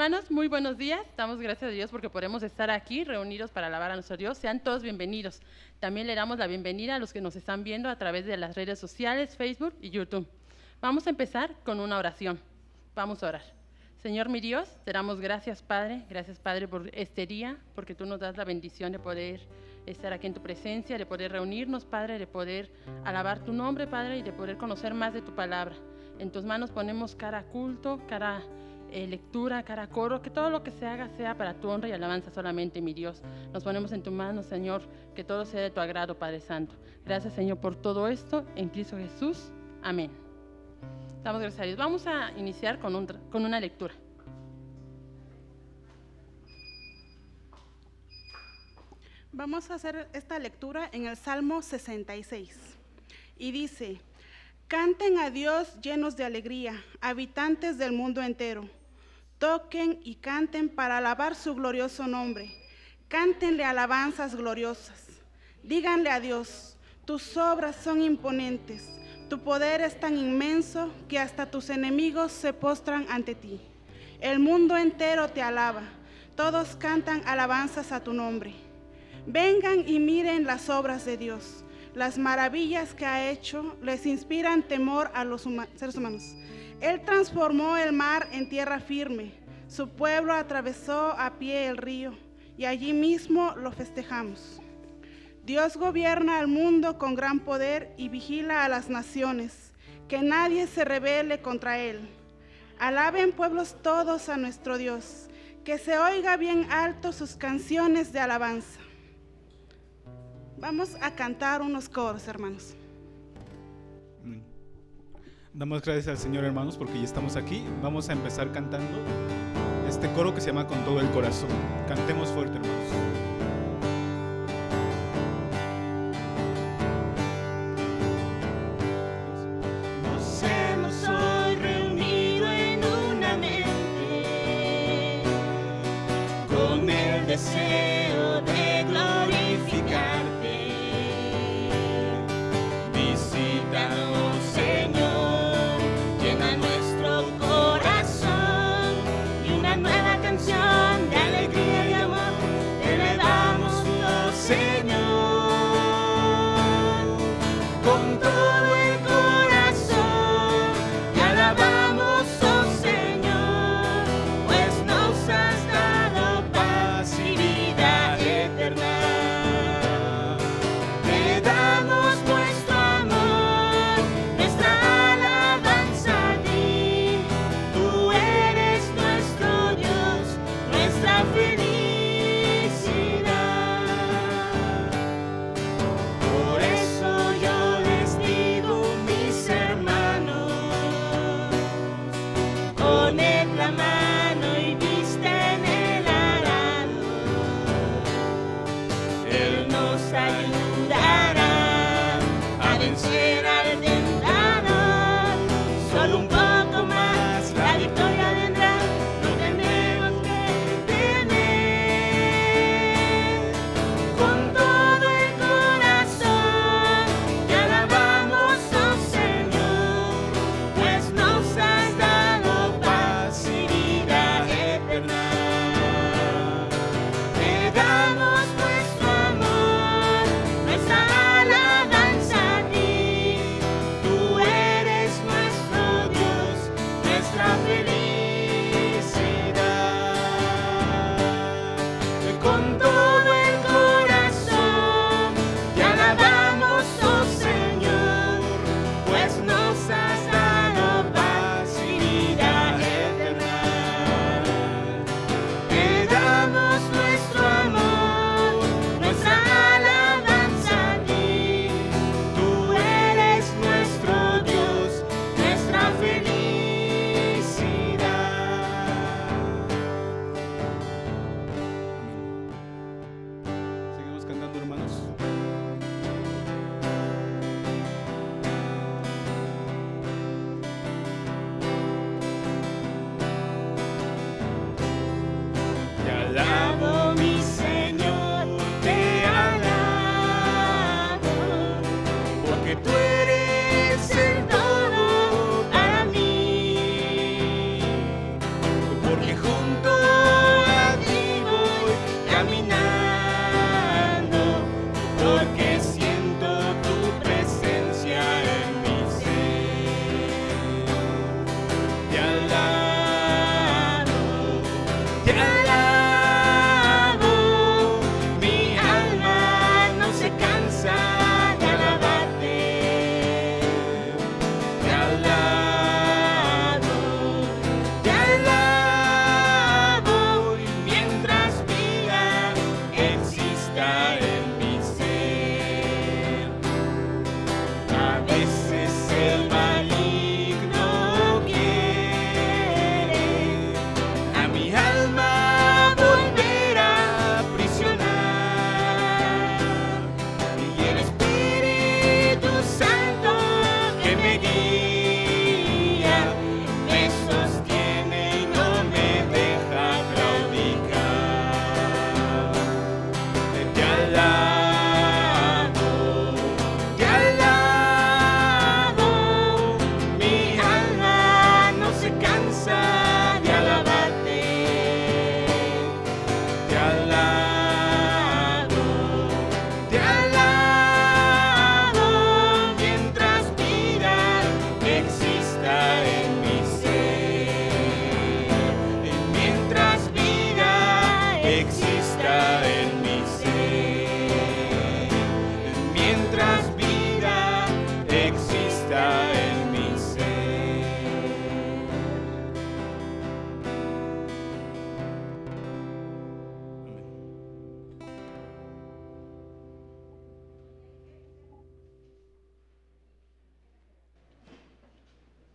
hermanos, muy buenos días. Damos gracias a Dios porque podemos estar aquí reunidos para alabar a nuestro Dios. Sean todos bienvenidos. También le damos la bienvenida a los que nos están viendo a través de las redes sociales, Facebook y YouTube. Vamos a empezar con una oración. Vamos a orar. Señor mi Dios, te damos gracias Padre por este día, porque tú nos das la bendición de poder estar aquí en tu presencia, de poder reunirnos Padre, de poder alabar tu nombre Padre y de poder conocer más de tu palabra. En tus manos ponemos cada culto, cada lectura, cada coro, que todo lo que se haga sea para tu honra y alabanza solamente, mi Dios. Nos ponemos en tus manos, Señor, que todo sea de tu agrado, Padre Santo. Gracias, Señor, por todo esto, en Cristo Jesús. Amén. Damos gracias a Dios. Vamos a iniciar con una lectura. Vamos a hacer esta lectura en el Salmo 66. Y dice: canten a Dios llenos de alegría, habitantes del mundo entero. Toquen y canten para alabar su glorioso nombre. Cántenle alabanzas gloriosas. Díganle a Dios: tus obras son imponentes. Tu poder es tan inmenso que hasta tus enemigos se postran ante ti. El mundo entero te alaba. Todos cantan alabanzas a tu nombre. Vengan y miren las obras de Dios. Las maravillas que ha hecho les inspiran temor a los seres humanos. Él transformó el mar en tierra firme. Su pueblo atravesó a pie el río y allí mismo lo festejamos. Dios gobierna al mundo con gran poder y vigila a las naciones. Que nadie se rebele contra él. Alaben pueblos todos a nuestro Dios. Que se oiga bien alto sus canciones de alabanza. Vamos a cantar unos coros, hermanos. Damos gracias al Señor, hermanos, porque ya estamos aquí. Vamos a empezar cantando este coro que se llama Con todo el corazón. Cantemos fuerte, hermanos. Nos hemos hoy reunido en una mente con el deseo de glorificarte. Visítanos, Señor, llena nuestro corazón y una nueva canción de alegría y amor te le damos, oh Señor. Con todo el corazón te alabamos, oh Señor, pues nos has dado paz y vida eterna. Te damos nuestro amor, nuestra alabanza a ti. Tú eres nuestro Dios, nuestra felicidad. Por eso yo les digo, mis hermanos, poned la mano y visten el arado. Él nos ayudará a vencer al tentador. Solo un poco más, la victoria vendrá. No tendremos que temer. Con todo el corazón te alabamos, oh Señor, pues nos has dado paz y vida eterna. Te damos nuestro amor,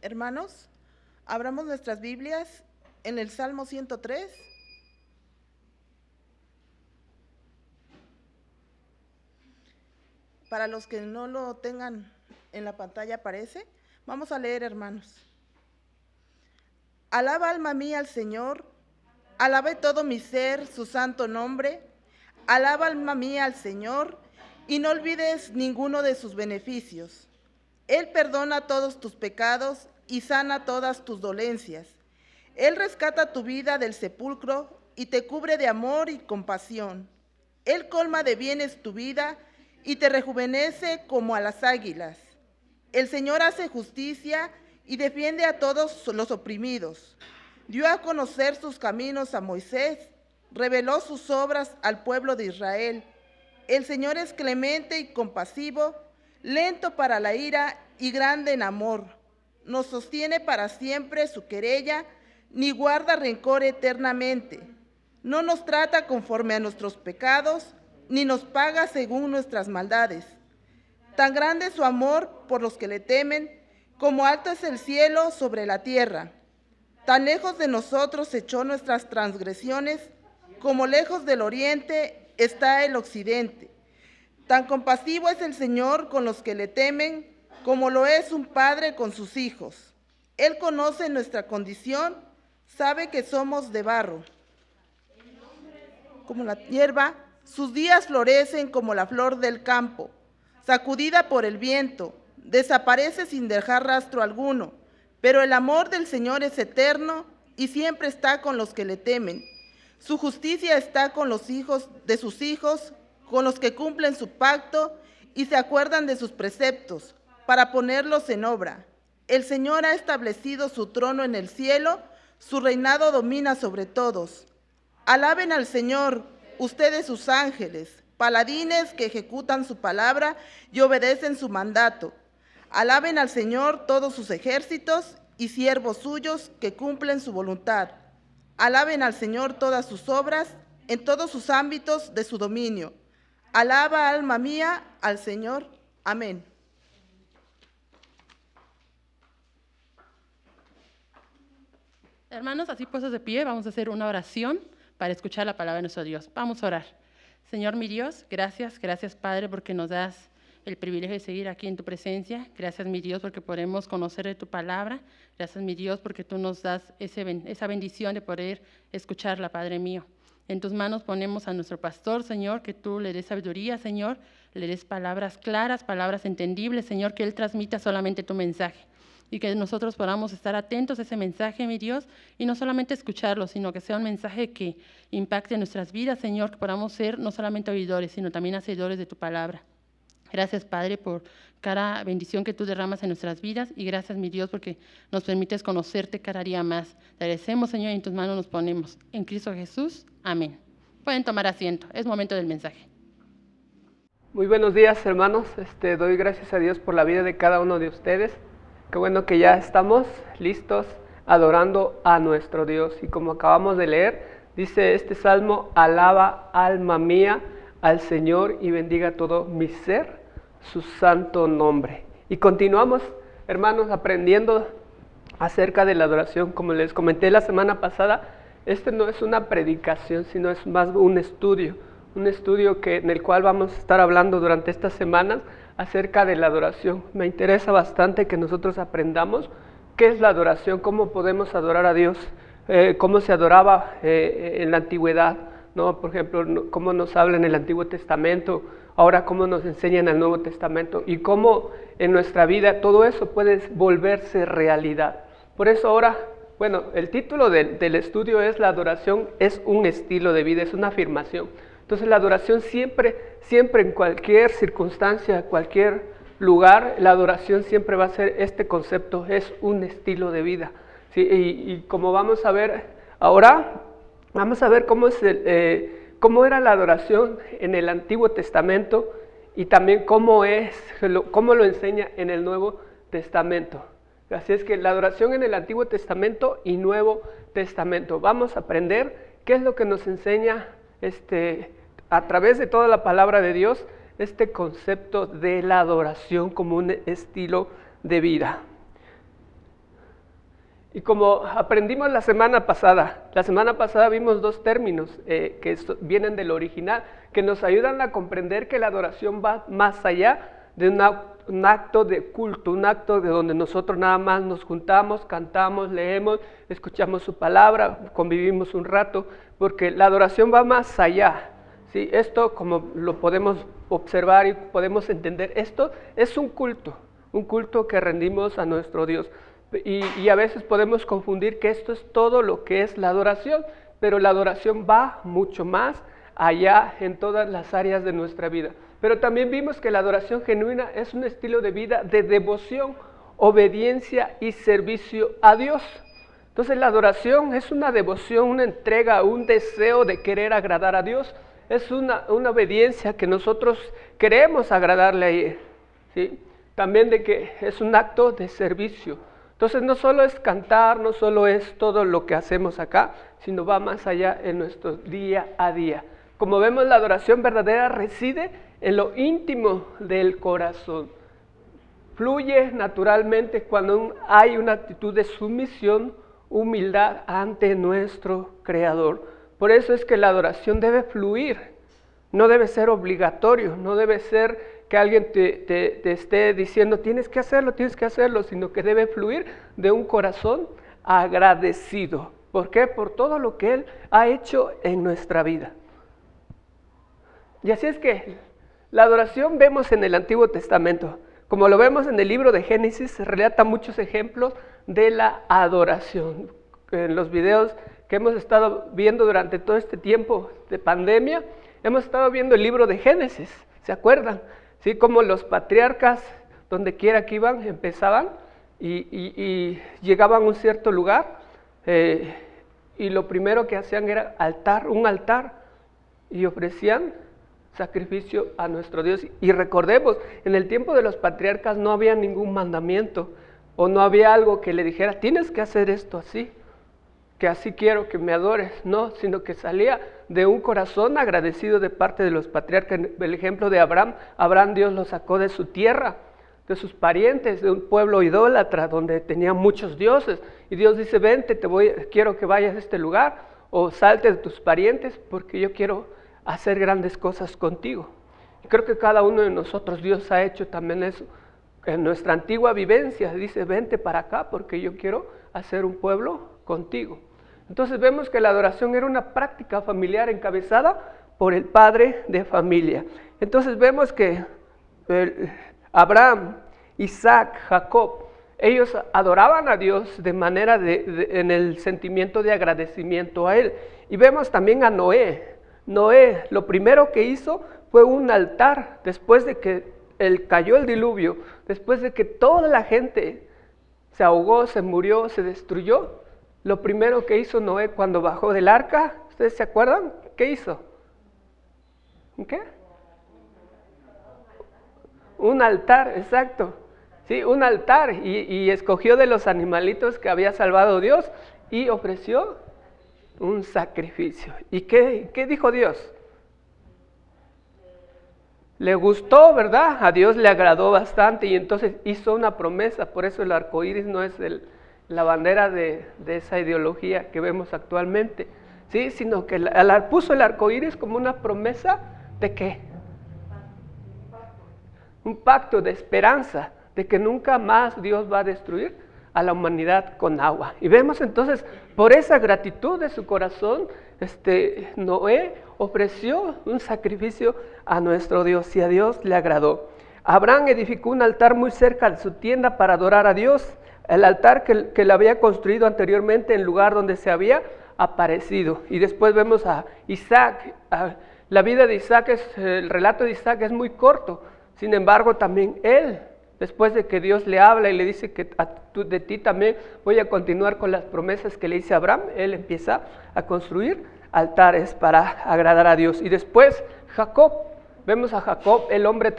Hermanos, abramos nuestras Biblias en el Salmo 103. Para los que no lo tengan en la pantalla aparece. Vamos a leer, hermanos. Alaba alma mía al Señor, alabe todo mi ser su santo nombre. Alaba alma mía al Señor y no olvides ninguno de sus beneficios. Él perdona todos tus pecados y sana todas tus dolencias. Él rescata tu vida del sepulcro y te cubre de amor y compasión. Él colma de bienes tu vida y te rejuvenece como a las águilas. El Señor hace justicia y defiende a todos los oprimidos. Dio a conocer sus caminos a Moisés, reveló sus obras al pueblo de Israel. El Señor es clemente y compasivo, lento para la ira y grande en amor. No sostiene para siempre su querella, ni guarda rencor eternamente. No nos trata conforme a nuestros pecados, ni nos paga según nuestras maldades. Tan grande es su amor por los que le temen, como alto es el cielo sobre la tierra. Tan lejos de nosotros echó nuestras transgresiones, como lejos del oriente está el occidente. Tan compasivo es el Señor con los que le temen, como lo es un padre con sus hijos. Él conoce nuestra condición, sabe que somos de barro. Como la hierba, sus días florecen como la flor del campo, sacudida por el viento, desaparece sin dejar rastro alguno. Pero el amor del Señor es eterno y siempre está con los que le temen. Su justicia está con los hijos de sus hijos, con los que cumplen su pacto y se acuerdan de sus preceptos, para ponerlos en obra. El Señor ha establecido su trono en el cielo, su reinado domina sobre todos. Alaben al Señor, ustedes sus ángeles, paladines que ejecutan su palabra y obedecen su mandato. Alaben al Señor todos sus ejércitos y siervos suyos que cumplen su voluntad. Alaben al Señor todas sus obras en todos sus ámbitos de su dominio. Alaba, alma mía, al Señor. Amén. Hermanos, así puestos de pie, vamos a hacer una oración para escuchar la palabra de nuestro Dios. Vamos a orar. Señor mi Dios, gracias Padre, porque nos das el privilegio de seguir aquí en tu presencia. Gracias mi Dios porque podemos conocer de tu palabra. Gracias mi Dios porque tú nos das esa bendición de poder escucharla, Padre mío. En tus manos ponemos a nuestro pastor, Señor, que tú le des sabiduría, Señor, le des palabras claras, palabras entendibles, Señor, que él transmita solamente tu mensaje. Y que nosotros podamos estar atentos a ese mensaje, mi Dios, y no solamente escucharlo, sino que sea un mensaje que impacte nuestras vidas, Señor, que podamos ser no solamente oidores, sino también hacedores de tu palabra. Gracias, Padre, por cada bendición que tú derramas en nuestras vidas, y gracias, mi Dios, porque nos permites conocerte cada día más. Te agradecemos, Señor, y en tus manos nos ponemos. En Cristo Jesús, amén. Pueden tomar asiento, es momento del mensaje. Muy buenos días, hermanos. Doy gracias a Dios por la vida de cada uno de ustedes. Qué bueno que ya estamos listos adorando a nuestro Dios. Y como acabamos de leer, dice este salmo: alaba alma mía al Señor y bendiga todo mi ser su santo nombre. Y continuamos, hermanos, aprendiendo acerca de la adoración. Como les comenté la semana pasada, no es una predicación, sino es más un estudio en el cual vamos a estar hablando durante estas semanas acerca de la adoración. Me interesa bastante que nosotros aprendamos qué es la adoración, cómo podemos adorar a Dios, cómo se adoraba en la antigüedad, ¿no? Por ejemplo, cómo nos habla en el Antiguo Testamento, ahora cómo nos enseña en el Nuevo Testamento, y cómo en nuestra vida todo eso puede volverse realidad. Por eso ahora, el título del estudio es: la adoración es un estilo de vida, es una afirmación. Entonces la adoración siempre en cualquier circunstancia, cualquier lugar, la adoración siempre va a ser este concepto, es un estilo de vida. ¿Sí? Y como vamos a ver ahora, vamos a ver cómo era la adoración en el Antiguo Testamento y también cómo lo enseña en el Nuevo Testamento. Así es que la adoración en el Antiguo Testamento y Nuevo Testamento. Vamos a aprender qué es lo que nos enseña a través de toda la palabra de Dios, este concepto de la adoración como un estilo de vida. Y como aprendimos la semana pasada vimos dos términos que vienen del original, que nos ayudan a comprender que la adoración va más allá de un acto de culto, un acto de donde nosotros nada más nos juntamos, cantamos, leemos, escuchamos su palabra, convivimos un rato, porque la adoración va más allá. ¿Sí? Esto, como lo podemos observar y podemos entender, esto es un culto que rendimos a nuestro Dios. Y a veces podemos confundir que esto es todo lo que es la adoración, pero la adoración va mucho más allá en todas las áreas de nuestra vida. Pero también vimos que la adoración genuina es un estilo de vida de devoción, obediencia y servicio a Dios. Entonces la adoración es una devoción, una entrega, un deseo de querer agradar a Dios. Es una obediencia que nosotros queremos agradarle a Él, ¿sí? También de que es un acto de servicio. Entonces no solo es cantar, no solo es todo lo que hacemos acá, sino va más allá en nuestro día a día. Como vemos, la adoración verdadera reside en lo íntimo del corazón. Fluye naturalmente cuando hay una actitud de sumisión, humildad ante nuestro Creador. Por eso es que la adoración debe fluir, no debe ser obligatorio, no debe ser que alguien te esté diciendo tienes que hacerlo, sino que debe fluir de un corazón agradecido. ¿Por qué? Por todo lo que Él ha hecho en nuestra vida. Y así es que la adoración vemos en el Antiguo Testamento. Como lo vemos en el libro de Génesis, se relata muchos ejemplos de la adoración. En los videos que hemos estado viendo durante todo este tiempo de pandemia, hemos estado viendo el libro de Génesis, ¿se acuerdan? Sí, como los patriarcas, donde quiera que iban, empezaban y llegaban a un cierto lugar y lo primero que hacían era un altar y ofrecían sacrificio a nuestro Dios. Y recordemos, en el tiempo de los patriarcas no había ningún mandamiento o no había algo que le dijera, tienes que hacer esto así, que así quiero que me adores, no, sino que salía de un corazón agradecido de parte de los patriarcas. El ejemplo de Abraham Dios lo sacó de su tierra, de sus parientes, de un pueblo idólatra donde tenía muchos dioses, y Dios dice, vente, quiero que vayas a este lugar, o salte de tus parientes, porque yo quiero hacer grandes cosas contigo. Y creo que cada uno de nosotros, Dios ha hecho también eso, en nuestra antigua vivencia, dice, vente para acá, porque yo quiero hacer un pueblo contigo. Entonces vemos que la adoración era una práctica familiar encabezada por el padre de familia. Entonces vemos que Abraham, Isaac, Jacob, ellos adoraban a Dios de manera en el sentimiento de agradecimiento a Él. Y vemos también a Noé. Noé, lo primero que hizo fue un altar después de que cayó el diluvio, después de que toda la gente se ahogó, se murió, se destruyó. Lo primero que hizo Noé cuando bajó del arca, ¿ustedes se acuerdan? ¿Qué hizo? ¿Qué? Un altar, exacto. Sí, un altar. Y escogió de los animalitos que había salvado Dios y ofreció un sacrificio. ¿Y qué dijo Dios? Le gustó, ¿verdad? A Dios le agradó bastante y entonces hizo una promesa. Por eso el arco iris no es la bandera de esa ideología que vemos actualmente, ¿sí? Sino que puso el arco iris como una promesa de ¿qué? Un pacto de esperanza, de que nunca más Dios va a destruir a la humanidad con agua. Y vemos entonces, por esa gratitud de su corazón, Noé ofreció un sacrificio a nuestro Dios y a Dios le agradó. Abraham edificó un altar muy cerca de su tienda para adorar a Dios, el altar que le había construido anteriormente en el lugar donde se había aparecido. Y después vemos a Isaac. La vida de Isaac, el relato de Isaac es muy corto, sin embargo también él, después de que Dios le habla y le dice que de ti también voy a continuar con las promesas que le hice a Abraham, él empieza a construir altares para agradar a Dios. Y después Jacob, vemos a Jacob, el hombre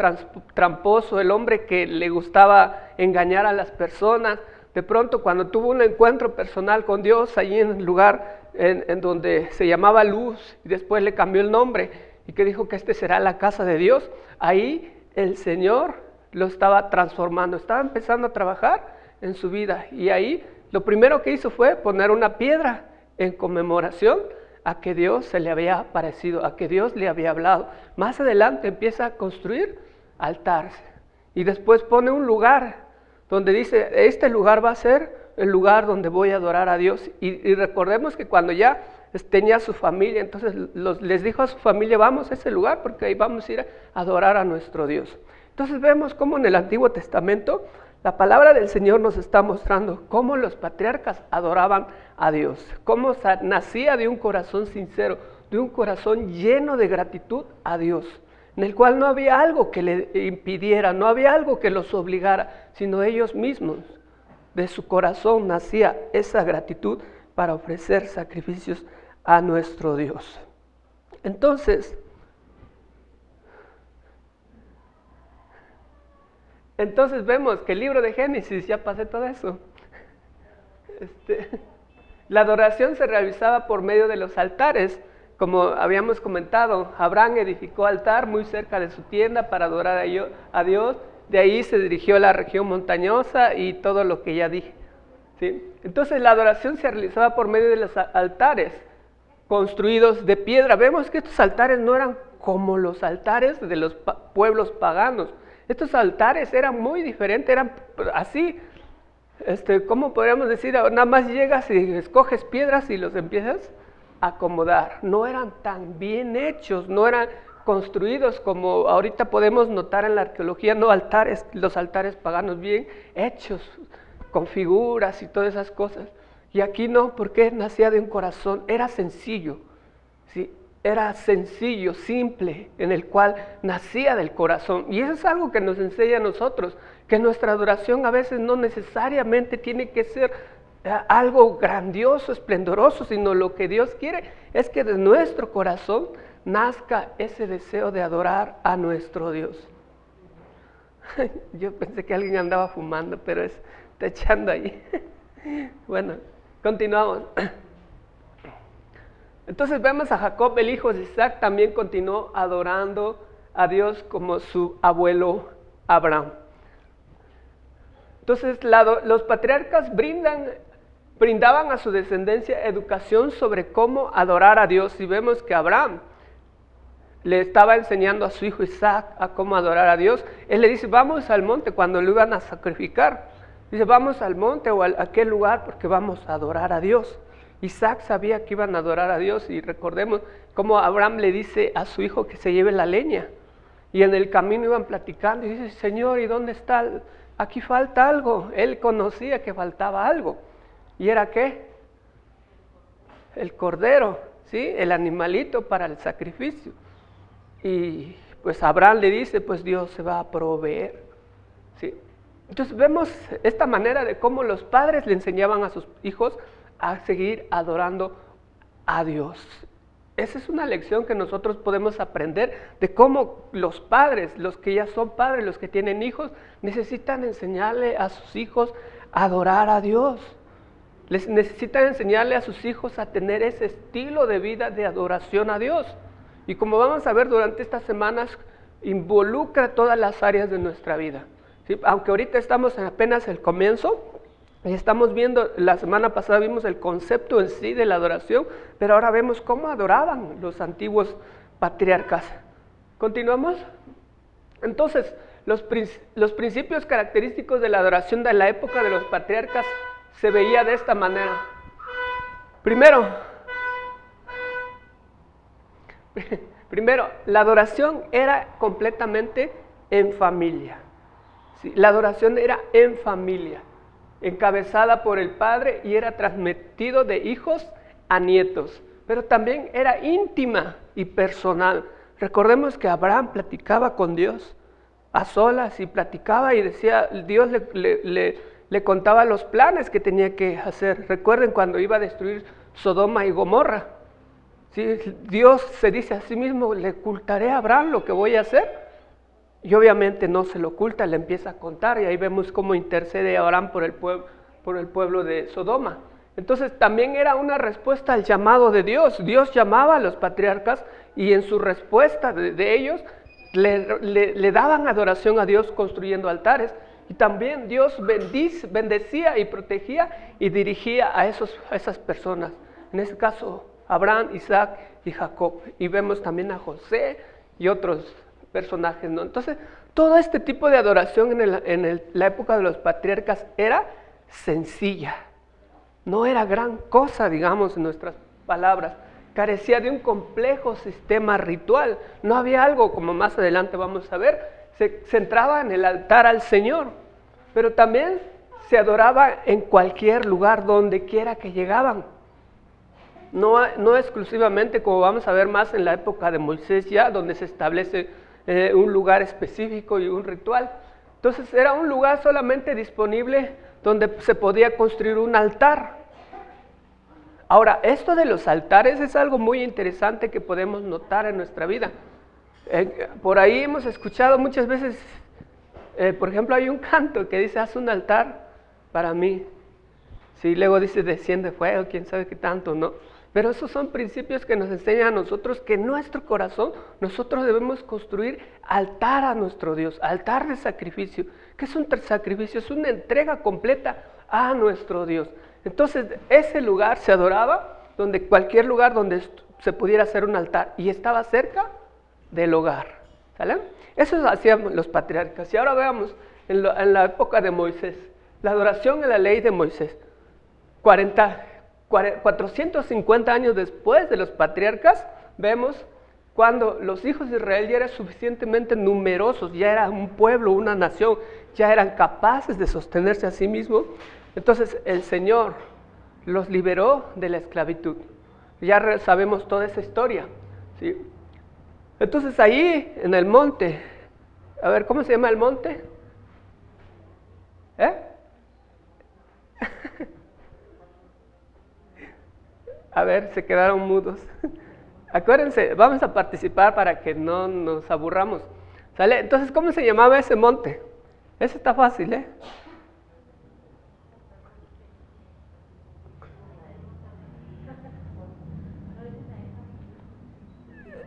tramposo, el hombre que le gustaba engañar a las personas. De pronto, cuando tuvo un encuentro personal con Dios, allí en el lugar en donde se llamaba Luz, y después le cambió el nombre, y que dijo que será la casa de Dios, ahí el Señor lo estaba transformando, estaba empezando a trabajar en su vida, y ahí Lo primero que hizo fue poner una piedra en conmemoración a que Dios se le había aparecido, a que Dios le había hablado. Más adelante empieza a construir altares y después pone un lugar donde dice, este lugar va a ser el lugar donde voy a adorar a Dios. Y recordemos que cuando ya tenía su familia, entonces les dijo a su familia, vamos a ese lugar porque ahí vamos a ir a adorar a nuestro Dios. Entonces vemos cómo en el Antiguo Testamento la palabra del Señor nos está mostrando cómo los patriarcas adoraban a Dios, cómo nacía de un corazón sincero, de un corazón lleno de gratitud a Dios, en el cual no había algo que le impidiera, no había algo que los obligara, sino ellos mismos. De su corazón nacía esa gratitud para ofrecer sacrificios a nuestro Dios. Entonces vemos que el libro de Génesis, ya pasé todo eso, la adoración se realizaba por medio de los altares. Como habíamos comentado, Abraham edificó altar muy cerca de su tienda para adorar a Dios. De ahí se dirigió a la región montañosa y todo lo que ya dije, ¿sí? Entonces la adoración se realizaba por medio de los altares construidos de piedra. Vemos que estos altares no eran como los altares de los pueblos paganos. Estos altares eran muy diferentes, eran así, ¿cómo podríamos decir? Nada más llegas y escoges piedras y los empiezas a acomodar. No eran tan bien hechos, no eran construidos como ahorita podemos notar en la arqueología, no altares, los altares paganos bien hechos, con figuras y todas esas cosas. Y aquí no, porque nacía de un corazón, era sencillo, ¿sí? Era sencillo, simple, en el cual nacía del corazón. Y eso es algo que nos enseña a nosotros, que nuestra adoración a veces no necesariamente tiene que ser algo grandioso, esplendoroso, sino lo que Dios quiere es que de nuestro corazón nazca ese deseo de adorar a nuestro Dios. Yo pensé que alguien andaba fumando, pero está echando ahí. Bueno, continuamos. Entonces vemos a Jacob, el hijo de Isaac, también continuó adorando a Dios como su abuelo Abraham. Entonces los patriarcas brindaban a su descendencia educación sobre cómo adorar a Dios. Y vemos que Abraham le estaba enseñando a su hijo Isaac a cómo adorar a Dios. Él le dice, vamos al monte, cuando lo iban a sacrificar. Dice, vamos al monte o a aquel lugar porque vamos a adorar a Dios. Isaac sabía que iban a adorar a Dios y recordemos cómo Abraham le dice a su hijo que se lleve la leña. Y en el camino iban platicando y dice, Señor, ¿y dónde está? Aquí falta algo. Él conocía que faltaba algo. ¿Y era qué? El cordero, ¿sí? El animalito para el sacrificio. Y pues Abraham le dice, pues Dios se va a proveer, ¿sí? Entonces vemos esta manera de cómo los padres le enseñaban a sus hijos a seguir adorando a Dios. Esa es una lección que nosotros podemos aprender de cómo los padres, los que ya son padres, los que tienen hijos, necesitan enseñarle a sus hijos a adorar a Dios. Les necesitan enseñarle a sus hijos a tener ese estilo de vida de adoración a Dios. Y como vamos a ver durante estas semanas, involucra todas las áreas de nuestra vida, ¿sí? Aunque ahorita estamos en apenas el comienzo, y estamos viendo, la semana pasada vimos el concepto en sí de la adoración, pero ahora vemos cómo adoraban los antiguos patriarcas. ¿Continuamos? Entonces, los principios característicos de la adoración de la época de los patriarcas se veía de esta manera. Primero, la adoración era completamente en familia. ¿Sí? La adoración era en familia, encabezada por el padre y era transmitido de hijos a nietos, pero también era íntima y personal. Recordemos que Abraham platicaba con Dios a solas y platicaba y decía, Dios le contaba los planes que tenía que hacer. Recuerden cuando iba a destruir Sodoma y Gomorra, ¿sí? Dios se dice a sí mismo, le ocultaré a Abraham lo que voy a hacer. Y obviamente no se lo oculta, le empieza a contar y ahí vemos cómo intercede Abraham por el pueblo de Sodoma. Entonces también era una respuesta al llamado de Dios. Dios llamaba a los patriarcas y en su respuesta de ellos le daban adoración a Dios construyendo altares. Y también Dios bendecía y protegía y dirigía a esas personas. En este caso, Abraham, Isaac y Jacob. Y vemos también a José y otros personajes, ¿no? Entonces, todo este tipo de adoración en la época de los patriarcas era sencilla. No era gran cosa, digamos, en nuestras palabras. Carecía de un complejo sistema ritual. No había algo, como más adelante vamos a ver, se centraba en el altar al Señor. Pero también se adoraba en cualquier lugar, donde quiera que llegaban. No exclusivamente, como vamos a ver más en la época de Moisés ya, donde se establece un lugar específico y un ritual. Entonces era un lugar solamente disponible donde se podía construir un altar. Ahora, esto de los altares es algo muy interesante que podemos notar en nuestra vida. Por ahí hemos escuchado muchas veces, por ejemplo, hay un canto que dice, haz un altar para mí. Sí, luego dice, desciende fuego, quién sabe qué tanto, ¿no? Pero esos son principios que nos enseñan a nosotros que en nuestro corazón nosotros debemos construir altar a nuestro Dios, altar de sacrificio. ¿Qué es un sacrificio? Es una entrega completa a nuestro Dios. Entonces, ese lugar se adoraba, cualquier lugar donde se pudiera hacer un altar, y estaba cerca del hogar. ¿Sale? Eso hacían los patriarcas. Y ahora veamos en la época de Moisés, la adoración en la ley de Moisés. 450 años después de los patriarcas, vemos cuando los hijos de Israel ya eran suficientemente numerosos, ya era un pueblo, una nación, ya eran capaces de sostenerse a sí mismos. Entonces el Señor los liberó de la esclavitud. Ya sabemos toda esa historia, ¿sí? Entonces ahí en el monte, a ver, ¿cómo se llama el monte? A ver, se quedaron mudos. Acuérdense, vamos a participar para que no nos aburramos. ¿Sale? Entonces, ¿cómo se llamaba ese monte? Eso está fácil, ¿eh?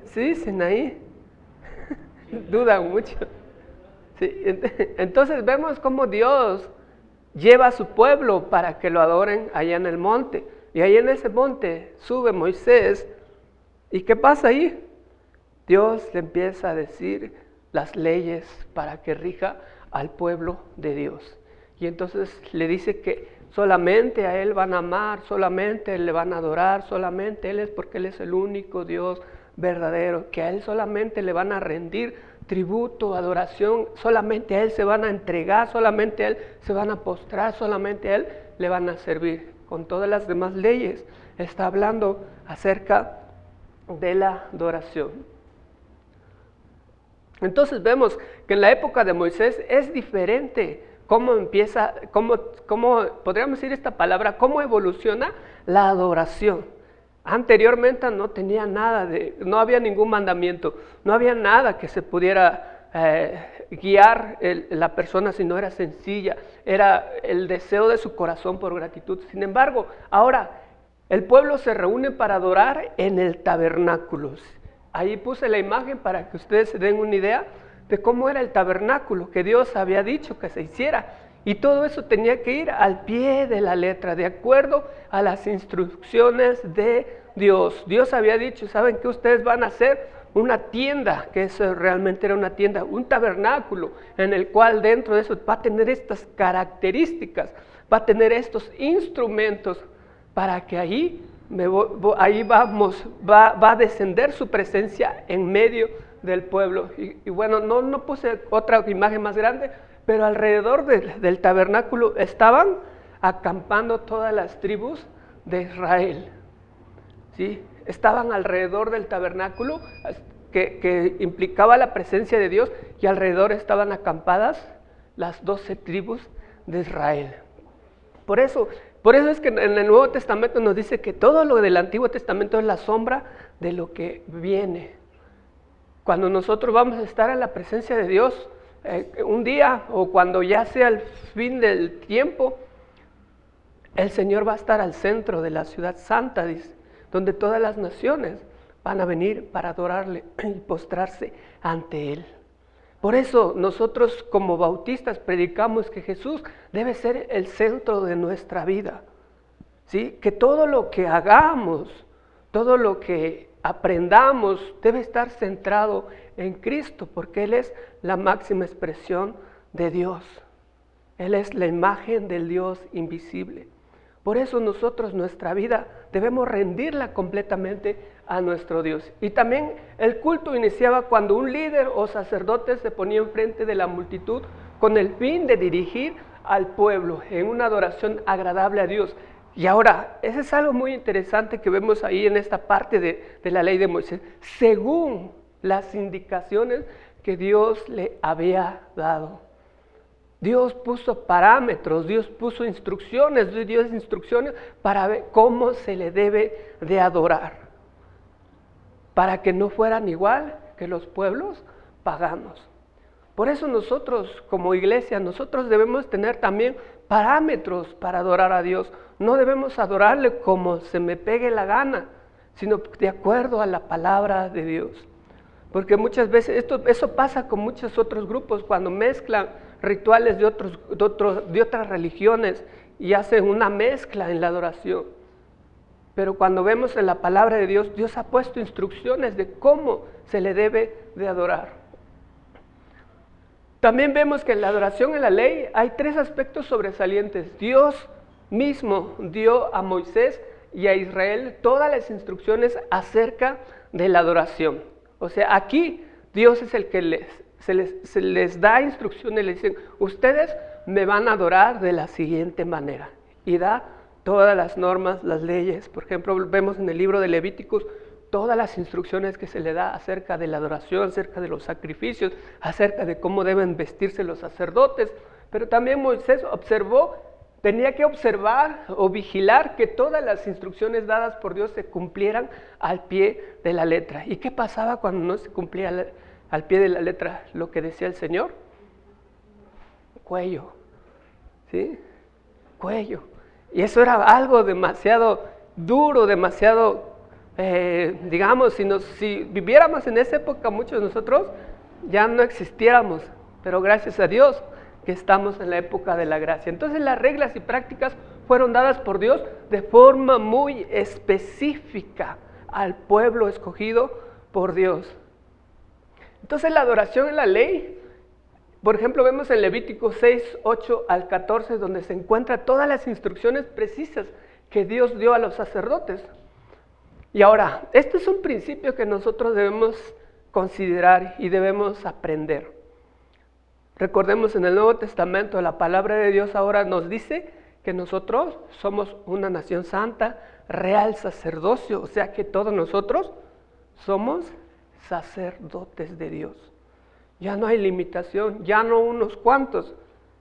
Sí, Sinaí. Dudan mucho. Sí, entonces vemos cómo Dios lleva a su pueblo para que lo adoren allá en el monte. Y ahí en ese monte sube Moisés. ¿Y qué pasa ahí? Dios le empieza a decir las leyes para que rija al pueblo de Dios. Y entonces le dice que solamente a Él van a amar, solamente le van a adorar, solamente Él es porque Él es el único Dios verdadero, que a Él solamente le van a rendir tributo, adoración, solamente a Él se van a entregar, solamente a Él se van a postrar, solamente a Él le van a servir. Con todas las demás leyes está hablando acerca de la adoración. Entonces vemos que en la época de Moisés es diferente cómo empieza, cómo podríamos decir esta palabra, cómo evoluciona la adoración. Anteriormente no tenía nada no había ningún mandamiento, no había nada que se pudiera guiar la persona si no era sencilla, era el deseo de su corazón por gratitud. Sin embargo, ahora el pueblo se reúne para adorar en el tabernáculo. Ahí puse la imagen para que ustedes se den una idea de cómo era el tabernáculo que Dios había dicho que se hiciera. Y todo eso tenía que ir al pie de la letra, de acuerdo a las instrucciones de Dios. Dios había dicho, ¿saben qué? Ustedes van a hacer una tienda, que eso realmente era una tienda, un tabernáculo, en el cual dentro de eso va a tener estas características, va a tener estos instrumentos, para que ahí va a descender su presencia en medio del pueblo. Y bueno, no puse otra imagen más grande, pero alrededor del tabernáculo estaban acampando todas las tribus de Israel. ¿Sí? Estaban alrededor del tabernáculo, que implicaba la presencia de Dios, y alrededor estaban acampadas las 12 tribus de Israel. Por eso es que en el Nuevo Testamento nos dice que todo lo del Antiguo Testamento es la sombra de lo que viene. Cuando nosotros vamos a estar en la presencia de Dios, un día o cuando ya sea el fin del tiempo, el Señor va a estar al centro de la ciudad santa, dice, donde todas las naciones van a venir para adorarle y postrarse ante Él. Por eso nosotros como bautistas predicamos que Jesús debe ser el centro de nuestra vida, ¿sí? Que todo lo que hagamos, todo lo que aprendamos debe estar centrado en Cristo, porque Él es la máxima expresión de Dios. Él es la imagen del Dios invisible. Por eso nosotros nuestra vida debemos rendirla completamente a nuestro Dios. Y también el culto iniciaba cuando un líder o sacerdote se ponía enfrente de la multitud con el fin de dirigir al pueblo en una adoración agradable a Dios. Y ahora, eso es algo muy interesante que vemos ahí en esta parte de la ley de Moisés, según las indicaciones que Dios le había dado. Dios puso parámetros, Dios puso instrucciones, Dios dio instrucciones para ver cómo se le debe de adorar, para que no fueran igual que los pueblos paganos. Por eso nosotros como iglesia, nosotros debemos tener también parámetros para adorar a Dios. No debemos adorarle como se me pegue la gana, sino de acuerdo a la palabra de Dios. Porque muchas veces eso pasa con muchos otros grupos cuando mezclan rituales de otras religiones y hacen una mezcla en la adoración. Pero cuando vemos en la palabra de Dios, Dios ha puesto instrucciones de cómo se le debe de adorar. También vemos que en la adoración en la ley hay 3 aspectos sobresalientes. Dios mismo dio a Moisés y a Israel todas las instrucciones acerca de la adoración. O sea, aquí Dios es el que se les da instrucciones, le dicen, ustedes me van a adorar de la siguiente manera. Y da todas las normas, las leyes. Por ejemplo, vemos en el libro de Levíticos todas las instrucciones que se le da acerca de la adoración, acerca de los sacrificios, acerca de cómo deben vestirse los sacerdotes. Pero también Moisés tenía que observar o vigilar que todas las instrucciones dadas por Dios se cumplieran al pie de la letra. ¿Y qué pasaba cuando no se cumplía al pie de la letra lo que decía el Señor? Cuello, ¿sí? Cuello. Y eso era algo demasiado duro, demasiado, digamos, si viviéramos en esa época, muchos de nosotros ya no existiéramos, pero gracias a Dios que estamos en la época de la gracia. Entonces las reglas y prácticas fueron dadas por Dios de forma muy específica al pueblo escogido por Dios. Entonces la adoración en la ley, por ejemplo, vemos en Levítico 6, 8 al 14, donde se encuentran todas las instrucciones precisas que Dios dio a los sacerdotes. Y ahora, este es un principio que nosotros debemos considerar y debemos aprender. Recordemos en el Nuevo Testamento, la palabra de Dios ahora nos dice que nosotros somos una nación santa, real sacerdocio, o sea que todos nosotros somos sacerdotes de Dios. Ya no hay limitación, ya no unos cuantos,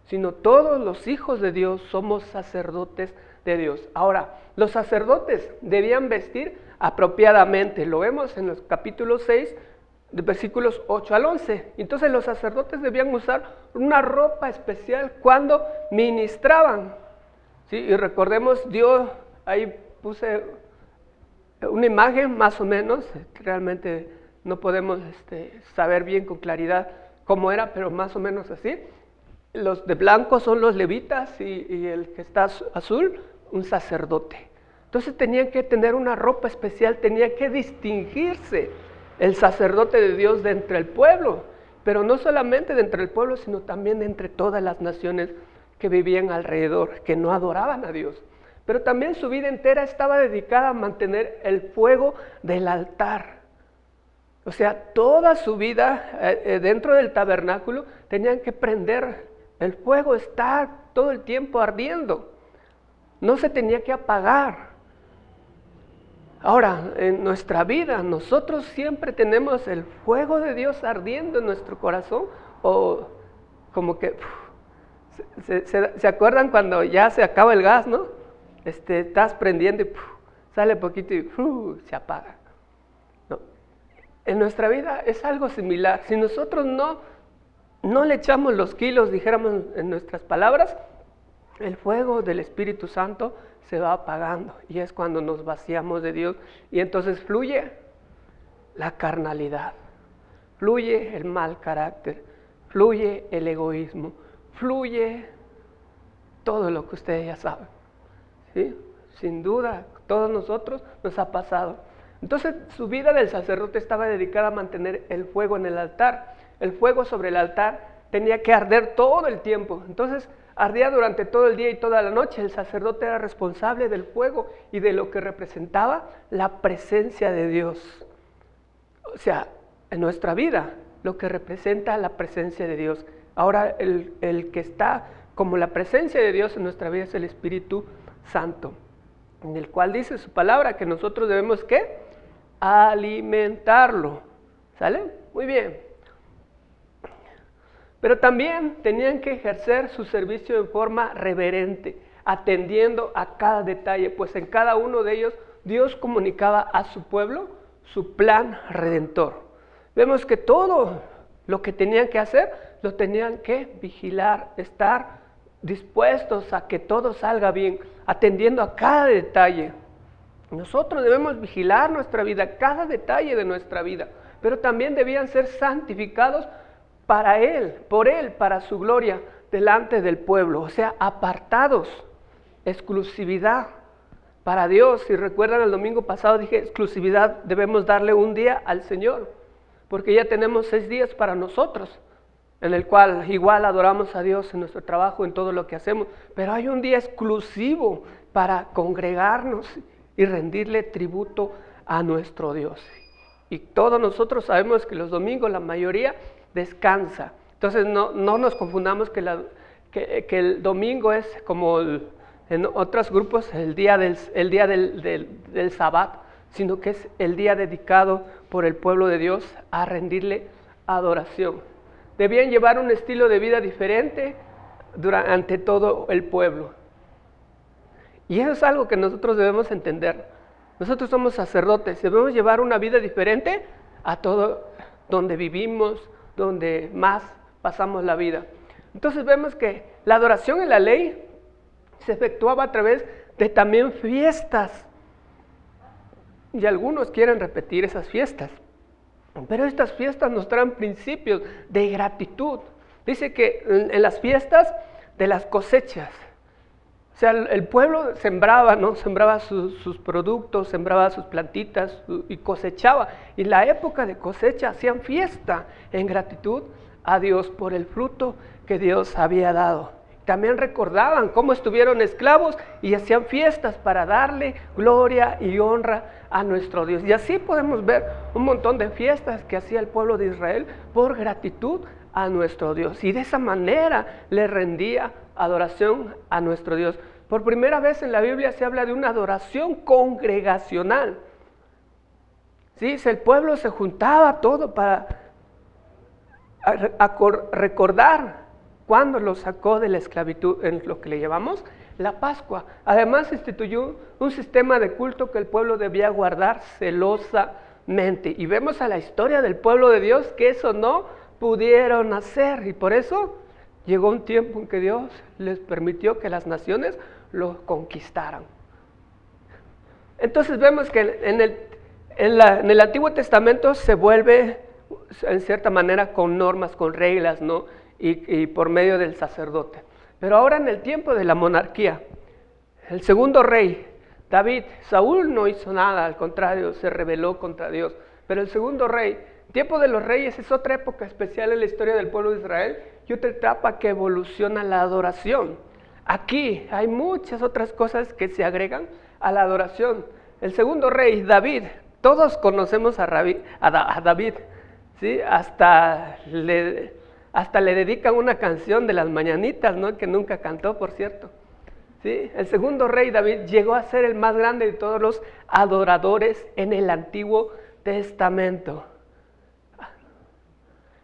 sino todos los hijos de Dios somos sacerdotes de Dios. Ahora, los sacerdotes debían vestir apropiadamente, lo vemos en los capítulos 6, de versículos 8 al 11. Entonces los sacerdotes debían usar una ropa especial cuando ministraban, ¿sí? Y recordemos, Dios, ahí puse una imagen más o menos, realmente no podemos saber bien con claridad cómo era, pero más o menos así. Los de blanco son los levitas y el que está azul, un sacerdote. Entonces tenían que tener una ropa especial, tenía que distinguirse el sacerdote de Dios de entre el pueblo, pero no solamente de entre el pueblo, sino también de entre todas las naciones que vivían alrededor, que no adoraban a Dios. Pero también su vida entera estaba dedicada a mantener el fuego del altar. O sea, toda su vida dentro del tabernáculo tenían que prender el fuego, estar todo el tiempo ardiendo. No se tenía que apagar. Ahora, en nuestra vida, nosotros siempre tenemos el fuego de Dios ardiendo en nuestro corazón, o como que, ¿se acuerdan cuando ya se acaba el gas, no? Estás prendiendo y sale poquito y se apaga. No. En nuestra vida es algo similar. Si nosotros no le echamos los kilos, dijéramos en nuestras palabras, el fuego del Espíritu Santo se va apagando y es cuando nos vaciamos de Dios y entonces fluye la carnalidad, fluye el mal carácter, fluye el egoísmo, fluye todo lo que ustedes ya saben, ¿sí? Sin duda, a todos nosotros nos ha pasado. Entonces, su vida del sacerdote estaba dedicada a mantener el fuego en el altar. El fuego sobre el altar tenía que arder todo el tiempo. Entonces, ardía durante todo el día y toda la noche. El sacerdote era responsable del fuego y de lo que representaba la presencia de Dios. O sea, en nuestra vida, lo que representa la presencia de Dios. Ahora, el que está como la presencia de Dios en nuestra vida es el Espíritu Santo, en el cual dice su palabra que nosotros debemos, ¿qué? Alimentarlo. ¿Sale? Muy bien. Pero también tenían que ejercer su servicio en forma reverente, atendiendo a cada detalle, pues en cada uno de ellos Dios comunicaba a su pueblo su plan redentor. Vemos que todo lo que tenían que hacer, lo tenían que vigilar, estar dispuestos a que todo salga bien, atendiendo a cada detalle. Nosotros debemos vigilar nuestra vida, cada detalle de nuestra vida, pero también debían ser santificados para Él, por Él, para su gloria, delante del pueblo, o sea, apartados, exclusividad para Dios. Si recuerdan, el domingo pasado dije, exclusividad, debemos darle un día al Señor, porque ya tenemos 6 días para nosotros, en el cual igual adoramos a Dios en nuestro trabajo, en todo lo que hacemos, pero hay un día exclusivo para congregarnos y rendirle tributo a nuestro Dios. Y todos nosotros sabemos que los domingos la mayoría descansa. Entonces no nos confundamos que el domingo es como en otros grupos el día del Sabbat, sino que es el día dedicado por el pueblo de Dios a rendirle adoración. Debían llevar un estilo de vida diferente ante todo el pueblo. Y eso es algo que nosotros debemos entender. Nosotros somos sacerdotes, debemos llevar una vida diferente a todo donde vivimos, donde más pasamos la vida. Entonces vemos que la adoración en la ley se efectuaba a través de también fiestas. Y algunos quieren repetir esas fiestas. Pero estas fiestas nos traen principios de gratitud. Dice que en las fiestas de las cosechas, o sea, el pueblo sembraba, ¿no? Sembraba sus productos, sembraba sus plantitas y cosechaba. Y en la época de cosecha hacían fiesta en gratitud a Dios por el fruto que Dios había dado. También recordaban cómo estuvieron esclavos y hacían fiestas para darle gloria y honra a nuestro Dios. Y así podemos ver un montón de fiestas que hacía el pueblo de Israel por gratitud a nuestro Dios. Y de esa manera le rendía adoración a nuestro Dios. Por primera vez en la Biblia se habla de una adoración congregacional. ¿Sí? El pueblo se juntaba todo para recordar cuando lo sacó de la esclavitud, en lo que le llamamos la Pascua. Además instituyó un sistema de culto que el pueblo debía guardar celosamente. Y vemos a la historia del pueblo de Dios que eso no pudieron hacer. Y por eso llegó un tiempo en que Dios les permitió que las naciones lo conquistaran. Entonces vemos que en el Antiguo Testamento se vuelve, en cierta manera, con normas, con reglas, ¿no? Y por medio del sacerdote. Pero ahora en el tiempo de la monarquía, el segundo rey, David, Saúl no hizo nada, al contrario, se rebeló contra Dios. Pero el segundo rey, el tiempo de los reyes es otra época especial en la historia del pueblo de Israel y otra etapa que evoluciona la adoración. Aquí hay muchas otras cosas que se agregan a la adoración. El segundo rey, David, todos conocemos a David, ¿sí? Hasta le dedican una canción de las mañanitas, ¿no? Que nunca cantó, por cierto. ¿Sí? El segundo rey David llegó a ser el más grande de todos los adoradores en el Antiguo Testamento.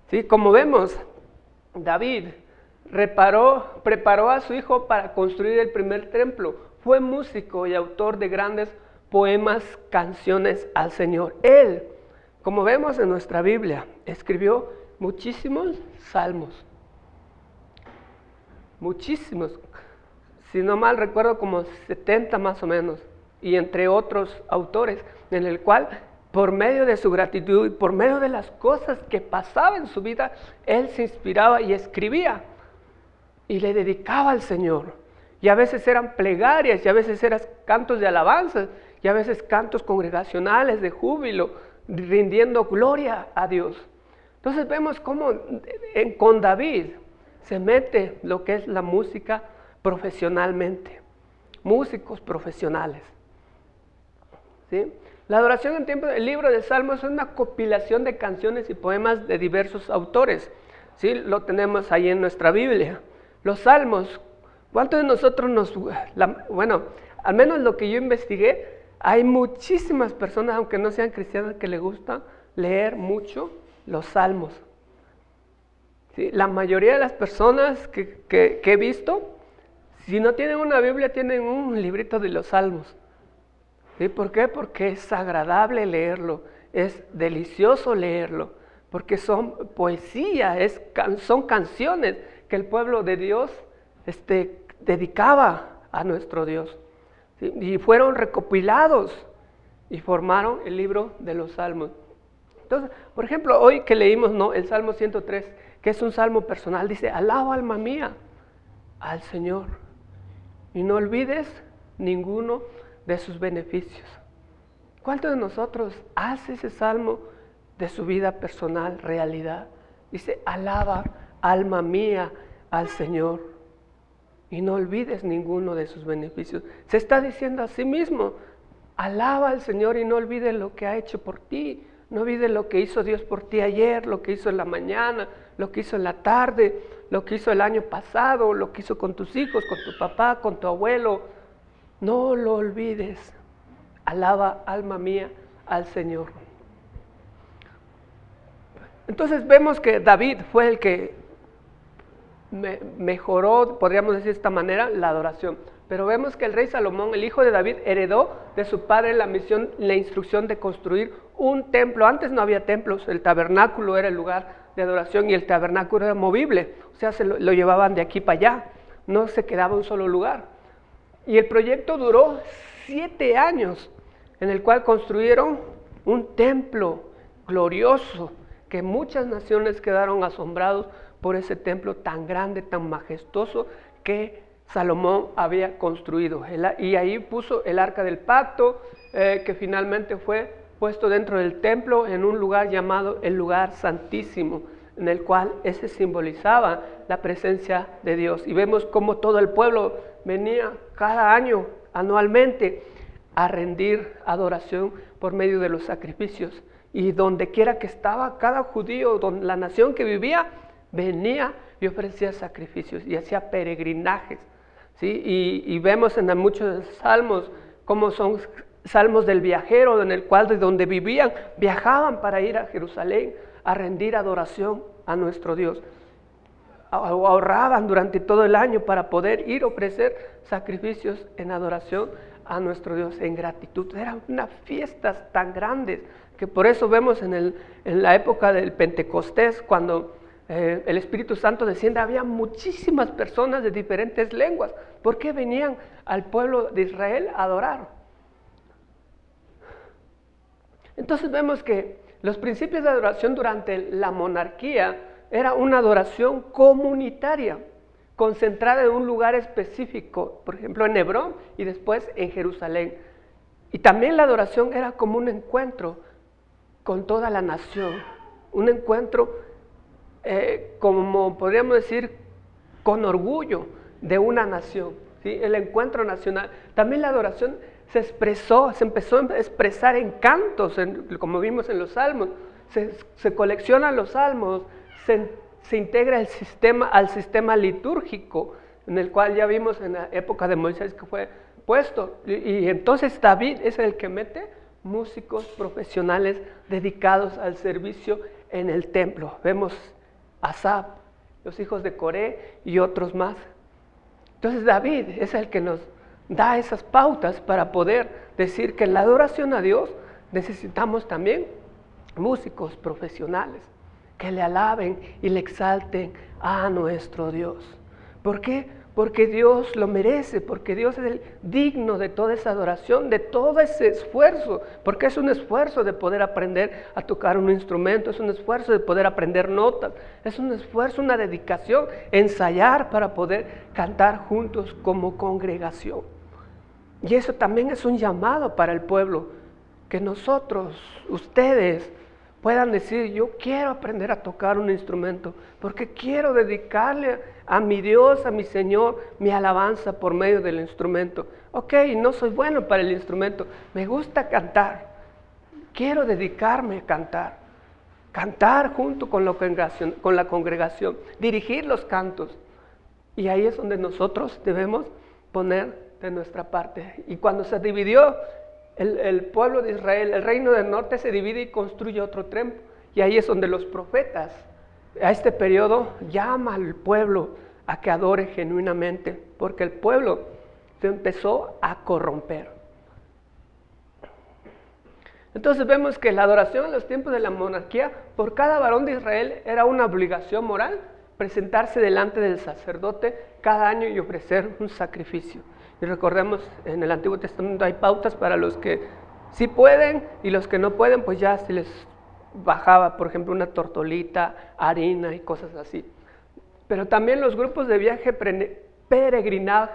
¿Sí? Como vemos, David preparó a su hijo para construir el primer templo. Fue músico y autor de grandes poemas, canciones al Señor. Él, como vemos en nuestra Biblia, escribió muchísimos salmos. Muchísimos. Si no mal recuerdo, como 70 más o menos. Y entre otros autores, en el cual por medio de su gratitud, por medio de las cosas que pasaban en su vida, él se inspiraba y escribía y le dedicaba al Señor. Y a veces eran plegarias, y a veces eran cantos de alabanza, y a veces cantos congregacionales de júbilo, rindiendo gloria a Dios. Entonces vemos cómo con David se mete lo que es la música profesionalmente, músicos profesionales. ¿Sí? La adoración en tiempo del libro de Salmos es una compilación de canciones y poemas de diversos autores. ¿Sí? Lo tenemos ahí en nuestra Biblia. Los Salmos, ¿cuántos de nosotros bueno, al menos lo que yo investigué, hay muchísimas personas, aunque no sean cristianas, que les gusta leer mucho los Salmos. ¿Sí? La mayoría de las personas que he visto, si no tienen una Biblia, tienen un librito de los Salmos. ¿Sí? ¿Por qué? Porque es agradable leerlo, es delicioso leerlo, porque son poesía, son canciones que el pueblo de Dios dedicaba a nuestro Dios. ¿Sí? Y fueron recopilados y formaron el libro de los Salmos. Entonces, por ejemplo, hoy que leímos el Salmo 103, que es un salmo personal, dice: alaba alma mía al Señor y no olvides ninguno de sus beneficios. ¿Cuántos de nosotros hace ese salmo de su vida personal realidad? Dice: alaba alma mía al Señor y no olvides ninguno de sus beneficios. Se está diciendo a sí mismo: alaba al Señor y no olvides lo que ha hecho por ti. No olvides lo que hizo Dios por ti ayer, lo que hizo en la mañana, lo que hizo en la tarde, lo que hizo el año pasado, lo que hizo con tus hijos, con tu papá, con tu abuelo. No lo olvides. Alaba, alma mía, al Señor. Entonces vemos que David fue el que mejoró, podríamos decir de esta manera, la adoración. Pero vemos que el rey Salomón, el hijo de David, heredó de su padre la misión, la instrucción de construir un templo. Antes no había templos, el tabernáculo era el lugar de adoración y el tabernáculo era movible. O sea, lo llevaban de aquí para allá, no se quedaba en un solo lugar. Y el proyecto duró 7 años, en el cual construyeron un templo glorioso, que muchas naciones quedaron asombrados por ese templo tan grande, tan majestuoso que Salomón había construido. Y ahí puso el arca del pacto, que finalmente fue puesto dentro del templo en un lugar llamado el lugar santísimo, en el cual ese simbolizaba la presencia de Dios. Y vemos cómo todo el pueblo venía cada año, anualmente, a rendir adoración por medio de los sacrificios. Y donde quiera que estaba, cada judío, la nación que vivía, venía y ofrecía sacrificios y hacía peregrinajes. ¿Sí? Y vemos en muchos salmos cómo son salmos del viajero, en el cual de donde vivían, viajaban para ir a Jerusalén a rendir adoración a nuestro Dios. Ahorraban durante todo el año para poder ir a ofrecer sacrificios en adoración a nuestro Dios, en gratitud. Eran unas fiestas tan grandes que por eso vemos en la época del Pentecostés, cuando el Espíritu Santo desciende, había muchísimas personas de diferentes lenguas, porque venían al pueblo de Israel a adorar. Entonces vemos que los principios de adoración durante la monarquía era una adoración comunitaria, concentrada en un lugar específico, por ejemplo en Hebrón y después en Jerusalén. Y también la adoración era como un encuentro con toda la nación, un encuentro como podríamos decir, con orgullo de una nación, ¿sí? El encuentro nacional. También la adoración se empezó a expresar en cantos, como vimos en los salmos. Se coleccionan los salmos, se integra al sistema litúrgico, en el cual ya vimos en la época de Moisés que fue puesto. Y entonces David es el que mete músicos profesionales dedicados al servicio en el templo. Vemos Asaf, los hijos de Coré y otros más. Entonces David es el que nos da esas pautas para poder decir que en la adoración a Dios necesitamos también músicos profesionales que le alaben y le exalten a nuestro Dios. ¿Por qué? porque Dios lo merece, porque Dios es el digno de toda esa adoración, de todo ese esfuerzo, porque es un esfuerzo de poder aprender a tocar un instrumento, es un esfuerzo de poder aprender notas, es un esfuerzo, una dedicación, ensayar para poder cantar juntos como congregación. Y eso también es un llamado para el pueblo, que nosotros, ustedes, puedan decir, yo quiero aprender a tocar un instrumento, porque quiero dedicarle a mi Dios, a mi Señor, mi alabanza por medio del instrumento. Ok, no soy bueno para el instrumento, me gusta cantar, quiero dedicarme a cantar junto con la congregación, dirigir los cantos. Y ahí es donde nosotros debemos poner de nuestra parte. Y cuando se dividió el pueblo de Israel, el reino del norte se divide y construye otro templo. Y ahí es donde los profetas, a este periodo, llama al pueblo a que adore genuinamente, porque el pueblo se empezó a corromper. Entonces vemos que la adoración en los tiempos de la monarquía, por cada varón de Israel, era una obligación moral presentarse delante del sacerdote cada año y ofrecer un sacrificio. Y recordemos, en el Antiguo Testamento hay pautas para los que sí pueden, y los que no pueden, pues ya se les bajaba, por ejemplo, una tortolita, harina y cosas así. Pero también los grupos de viaje peregrinaban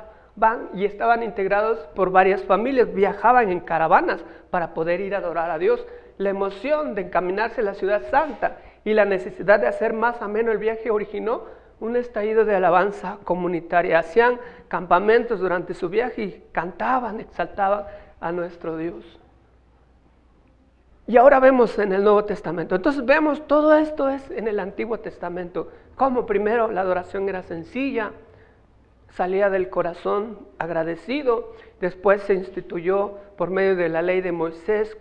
y estaban integrados por varias familias, viajaban en caravanas para poder ir a adorar a Dios. La emoción de encaminarse a la ciudad santa y la necesidad de hacer más ameno el viaje originó un estallido de alabanza comunitaria. Hacían campamentos durante su viaje y cantaban, exaltaban a nuestro Dios. Y ahora vemos en el Nuevo Testamento. Entonces vemos todo esto es en el Antiguo Testamento. Como primero la adoración era sencilla, salía del corazón agradecido. Después se instituyó por medio de la ley de Moisés,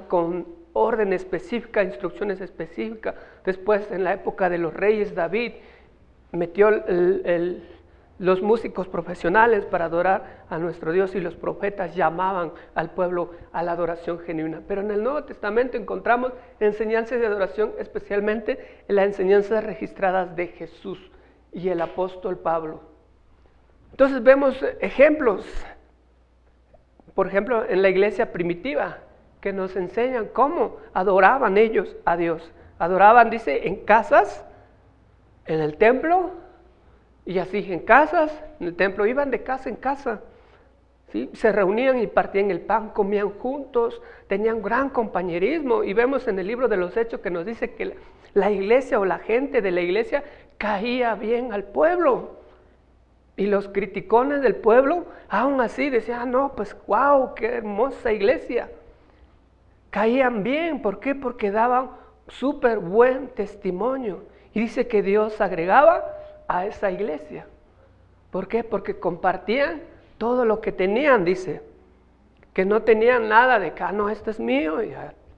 con orden específica, instrucciones específicas. Después, en la época de los reyes, David metió los músicos profesionales para adorar a nuestro Dios, y los profetas llamaban al pueblo a la adoración genuina. Pero en el Nuevo Testamento encontramos enseñanzas de adoración, especialmente en las enseñanzas registradas de Jesús y el apóstol Pablo. Entonces vemos ejemplos, por ejemplo, en la iglesia primitiva, que nos enseñan cómo adoraban ellos a Dios. Adoraban, dice, en casas, en el templo, y así en casas, en el templo, iban de casa en casa, ¿sí? Se reunían y partían el pan, comían juntos, tenían gran compañerismo. Y vemos en el libro de los Hechos que nos dice que la iglesia o la gente de la iglesia caía bien al pueblo. Y los criticones del pueblo, aún así, decían, no, pues wow, qué hermosa iglesia. Caían bien, ¿por qué? Porque daban súper buen testimonio. Y dice que Dios agregaba a esa iglesia. ¿Por qué? Porque compartían todo lo que tenían, dice. Que no tenían nada de que, no, esto es mío, y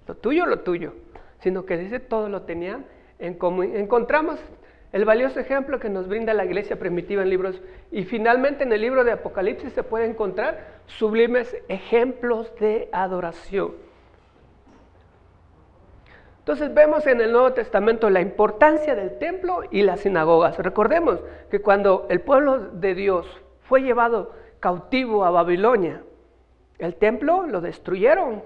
lo tuyo. Sino que dice, todo lo tenían en común. Encontramos el valioso ejemplo que nos brinda la iglesia primitiva en libros. Y finalmente en el libro de Apocalipsis se puede encontrar sublimes ejemplos de adoración. Entonces vemos en el Nuevo Testamento la importancia del templo y las sinagogas. Recordemos que cuando el pueblo de Dios fue llevado cautivo a Babilonia, el templo lo destruyeron.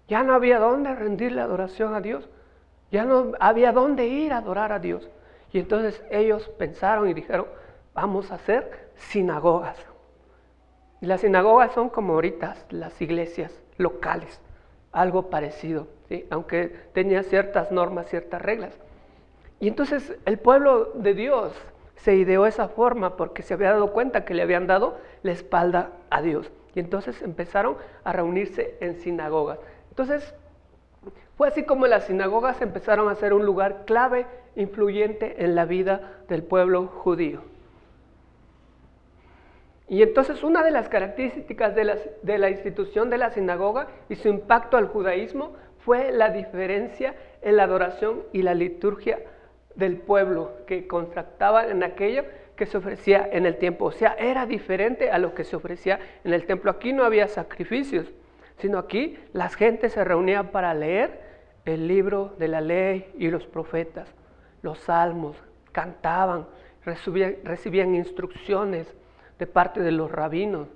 Ya no había dónde rendirle adoración a Dios. Ya no había dónde ir a adorar a Dios. Y entonces ellos pensaron y dijeron, vamos a hacer sinagogas. Y las sinagogas son como ahorita las iglesias locales, algo parecido, ¿sí? Aunque tenía ciertas normas, ciertas reglas. Y entonces el pueblo de Dios se ideó esa forma porque se había dado cuenta que le habían dado la espalda a Dios. Y entonces empezaron a reunirse en sinagogas. Entonces fue así como las sinagogas empezaron a ser un lugar clave, influyente en la vida del pueblo judío. Y entonces una de las características de la institución de la sinagoga y su impacto al judaísmo fue la diferencia en la adoración y la liturgia del pueblo, que contrastaba en aquello que se ofrecía en el templo. O sea, era diferente a lo que se ofrecía en el templo. Aquí no había sacrificios, sino aquí las gentes se reunían para leer el libro de la ley y los profetas, los salmos, cantaban, recibían instrucciones de parte de los rabinos,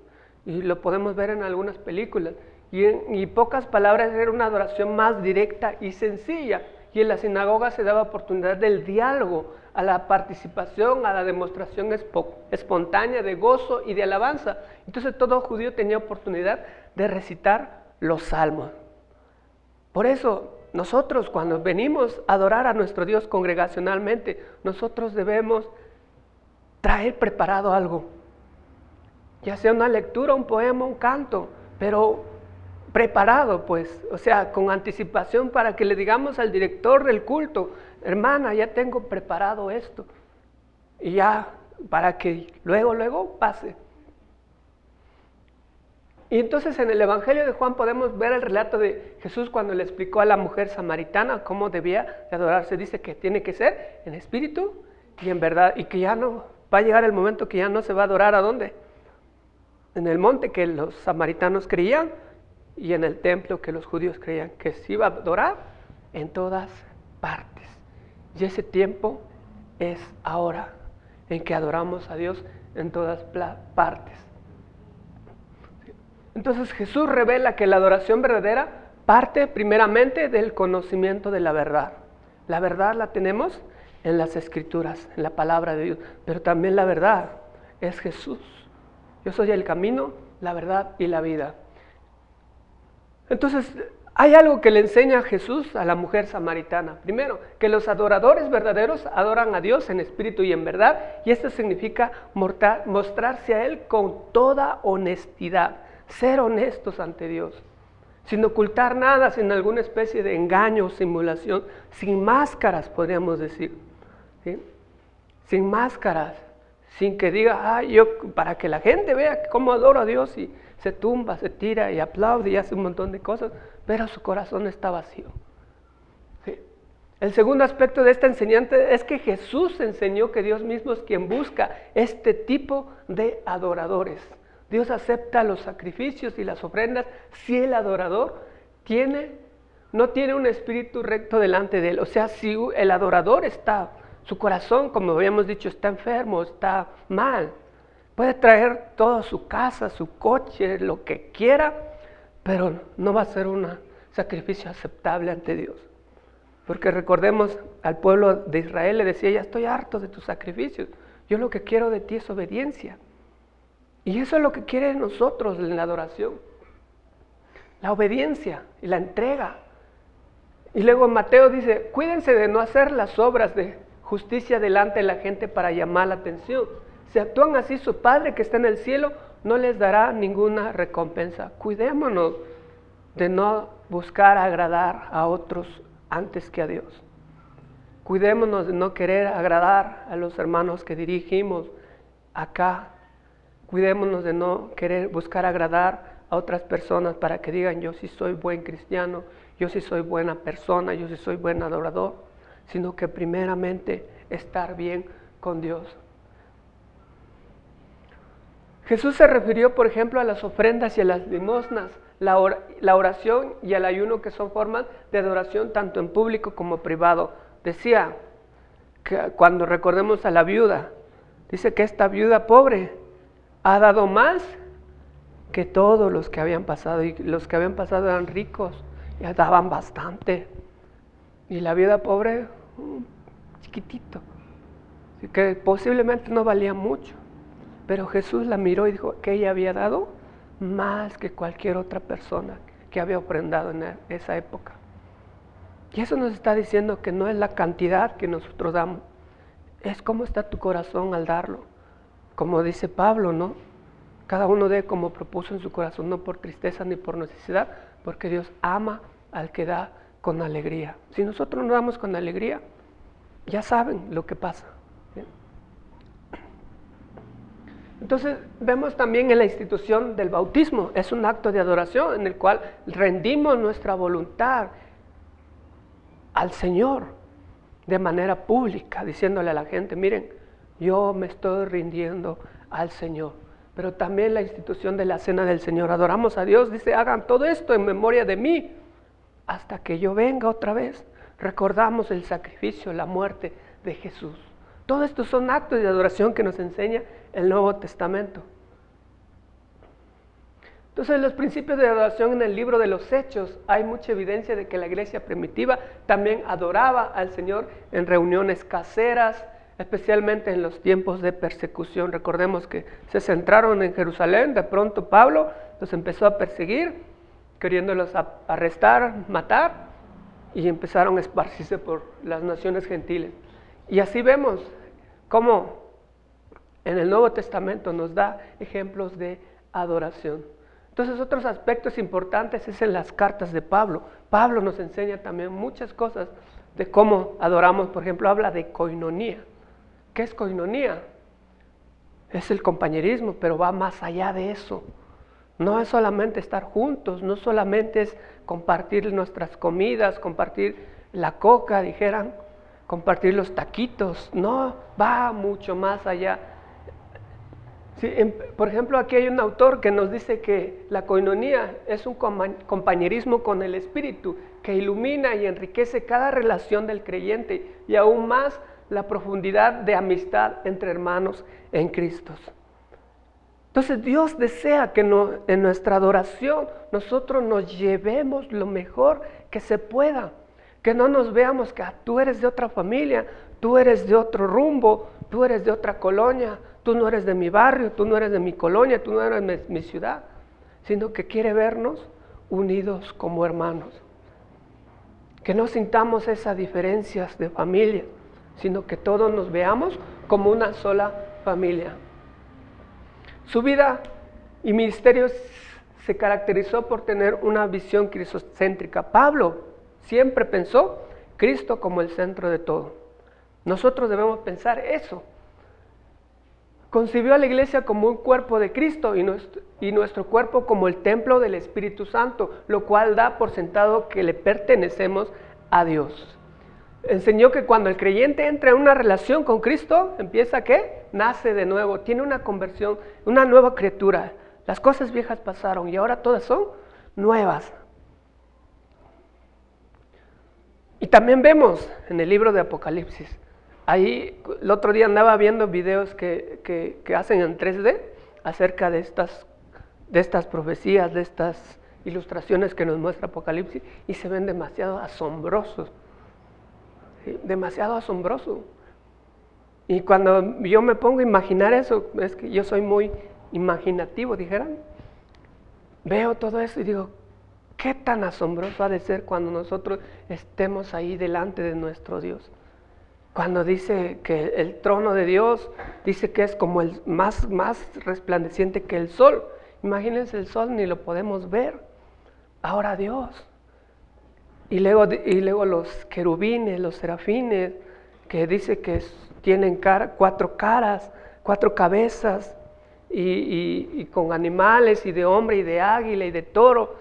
y lo podemos ver en algunas películas, y pocas palabras, era una adoración más directa y sencilla, y en la sinagoga se daba oportunidad del diálogo, a la participación, a la demostración espontánea de gozo y de alabanza. Entonces todo judío tenía oportunidad de recitar los salmos. Por eso nosotros, cuando venimos a adorar a nuestro Dios congregacionalmente, nosotros debemos traer preparado algo, ya sea una lectura, un poema, un canto, pero preparado, pues, o sea, con anticipación, para que le digamos al director del culto: hermana, ya tengo preparado esto, y ya, para que luego pase. Y entonces en el Evangelio de Juan podemos ver el relato de Jesús cuando le explicó a la mujer samaritana cómo debía de adorarse. Dice que tiene que ser en espíritu y en verdad, y que ya no, va a llegar el momento que ya no se va a adorar, ¿a dónde? En el monte que los samaritanos creían, y en el templo que los judíos creían, que se iba a adorar en todas partes. Y ese tiempo es ahora, en que adoramos a Dios en todas partes. Entonces Jesús revela que la adoración verdadera parte primeramente del conocimiento de la verdad. La verdad la tenemos en las Escrituras, en la palabra de Dios, pero también la verdad es Jesús. Yo soy el camino, la verdad y la vida. Entonces, hay algo que le enseña Jesús a la mujer samaritana. Primero, que los adoradores verdaderos adoran a Dios en espíritu y en verdad, y esto significa mostrarse a Él con toda honestidad, ser honestos ante Dios, sin ocultar nada, sin alguna especie de engaño o simulación, sin máscaras, podríamos decir, ¿sí? Sin máscaras, sin que diga, para que la gente vea cómo adoro a Dios, y se tumba, se tira y aplaude y hace un montón de cosas, pero su corazón está vacío. ¿Sí? El segundo aspecto de esta enseñanza es que Jesús enseñó que Dios mismo es quien busca este tipo de adoradores. Dios acepta los sacrificios y las ofrendas si el adorador no tiene un espíritu recto delante de él. O sea, si el adorador su corazón, como habíamos dicho, está enfermo, está mal. Puede traer toda su casa, su coche, lo que quiera, pero no va a ser un sacrificio aceptable ante Dios. Porque recordemos, al pueblo de Israel le decía: ya estoy harto de tus sacrificios, yo lo que quiero de ti es obediencia. Y eso es lo que quiere de nosotros en la adoración, la obediencia y la entrega. Y luego Mateo dice: cuídense de no hacer las obras de justicia delante de la gente para llamar la atención. Si actúan así, su Padre que está en el cielo no les dará ninguna recompensa. Cuidémonos de no buscar agradar a otros antes que a Dios. Cuidémonos de no querer agradar a los hermanos que dirigimos acá. Cuidémonos de no querer buscar agradar a otras personas para que digan: yo sí soy buen cristiano, yo sí soy buena persona, yo sí soy buen adorador, sino que primeramente estar bien con Dios. Jesús se refirió, por ejemplo, a las ofrendas y a las limosnas, la oración y el ayuno, que son formas de adoración tanto en público como privado. Decía que cuando recordemos a la viuda, dice que esta viuda pobre ha dado más que todos los que habían pasado, y los que habían pasado eran ricos, ya daban bastante, y la viuda pobre, chiquitito, que posiblemente no valía mucho. Pero Jesús la miró y dijo que ella había dado más que cualquier otra persona que había ofrendado en esa época. Y eso nos está diciendo que no es la cantidad que nosotros damos, es cómo está tu corazón al darlo. Como dice Pablo, ¿no? Cada uno dé como propuso en su corazón, no por tristeza ni por necesidad, porque Dios ama al que da con alegría. Si nosotros no damos con alegría, ya saben lo que pasa. ¿Bien? Entonces vemos también en la institución del bautismo, es un acto de adoración en el cual rendimos nuestra voluntad al Señor de manera pública, diciéndole a la gente: miren, yo me estoy rindiendo al Señor. Pero también la institución de la cena del Señor, adoramos a Dios, dice: hagan todo esto en memoria de mí, hasta que yo venga otra vez. Recordamos el sacrificio, la muerte de Jesús. Todo esto son actos de adoración que nos enseña el Nuevo Testamento. Entonces, los principios de adoración en el libro de los Hechos, hay mucha evidencia de que la iglesia primitiva también adoraba al Señor en reuniones caseras, especialmente en los tiempos de persecución. Recordemos que se centraron en Jerusalén, de pronto Pablo los empezó a perseguir, queriéndolos arrestar, matar, y empezaron a esparcirse por las naciones gentiles. Y así vemos cómo en el Nuevo Testamento nos da ejemplos de adoración. Entonces, otros aspectos importantes es en las cartas de Pablo. Pablo nos enseña también muchas cosas de cómo adoramos. Por ejemplo, habla de coinonía. ¿Qué es coinonía? Es el compañerismo, pero va más allá de eso. No es solamente estar juntos, no solamente es compartir nuestras comidas, compartir la coca, dijeran, compartir los taquitos. No, va mucho más allá. Sí, por ejemplo, aquí hay un autor que nos dice que la coinonía es un compañerismo con el Espíritu que ilumina y enriquece cada relación del creyente y aún más la profundidad de amistad entre hermanos en Cristo. Entonces Dios desea que en nuestra adoración nosotros nos llevemos lo mejor que se pueda, que no nos veamos que tú eres de otra familia, tú eres de otro rumbo, tú eres de otra colonia, tú no eres de mi barrio, tú no eres de mi colonia, tú no eres de mi ciudad, sino que quiere vernos unidos como hermanos. Que no sintamos esas diferencias de familia, sino que todos nos veamos como una sola familia. Su vida y ministerio se caracterizó por tener una visión cristocéntrica. Pablo siempre pensó Cristo como el centro de todo. Nosotros debemos pensar eso. Concibió a la iglesia como un cuerpo de Cristo y nuestro cuerpo como el templo del Espíritu Santo, lo cual da por sentado que le pertenecemos a Dios. Enseñó que cuando el creyente entra en una relación con Cristo, empieza ¿qué? Nace de nuevo, tiene una conversión, una nueva criatura. Las cosas viejas pasaron y ahora todas son nuevas. Y también vemos en el libro de Apocalipsis, ahí el otro día andaba viendo videos que hacen en 3D acerca de estas profecías, de estas ilustraciones que nos muestra Apocalipsis y se ven demasiado asombrosos. ¿Sí? Demasiado asombroso. Y cuando yo me pongo a imaginar eso, es que yo soy muy imaginativo, dijeran. Veo todo eso y digo, qué tan asombroso ha de ser cuando nosotros estemos ahí delante de nuestro Dios. Cuando dice que el trono de Dios, dice que es como el más resplandeciente que el sol. Imagínense el sol, ni lo podemos ver. Ahora Dios. Y luego los querubines, los serafines, que dice que tienen 4 caras, 4 cabezas, y con animales, y de hombre, y de águila, y de toro.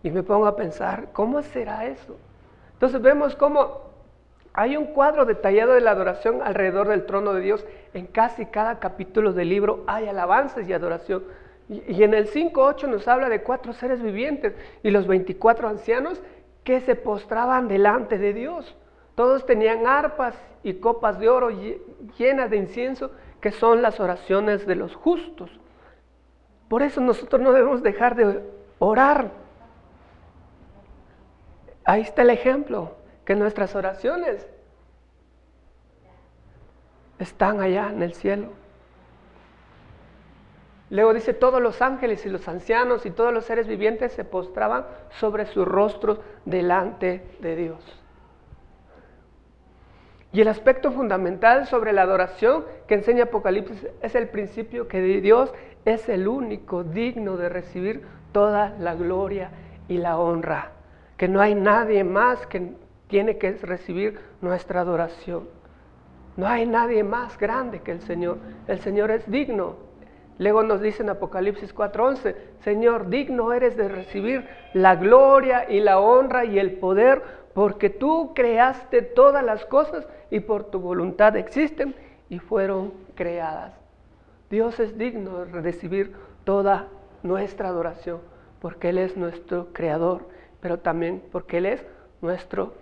Y me pongo a pensar, ¿cómo será eso? Entonces vemos cómo hay un cuadro detallado de la adoración alrededor del trono de Dios. En casi cada capítulo del libro hay alabanzas y adoración. Y en el 5:8 nos habla de 4 seres vivientes y los 24 ancianos que se postraban delante de Dios. Todos tenían arpas y copas de oro llenas de incienso, que son las oraciones de los justos. Por eso nosotros no debemos dejar de orar. Ahí está el ejemplo, que nuestras oraciones están allá en el cielo. Luego dice, todos los ángeles y los ancianos y todos los seres vivientes se postraban sobre sus rostros delante de Dios. Y el aspecto fundamental sobre la adoración que enseña Apocalipsis es el principio que Dios es el único digno de recibir toda la gloria y la honra. Que no hay nadie más que tiene que recibir nuestra adoración. No hay nadie más grande que el Señor. El Señor es digno. Luego nos dice en Apocalipsis 4:11, Señor, digno eres de recibir la gloria y la honra y el poder, porque tú creaste todas las cosas y por tu voluntad existen y fueron creadas. Dios es digno de recibir toda nuestra adoración, porque Él es nuestro creador, pero también porque Él es nuestro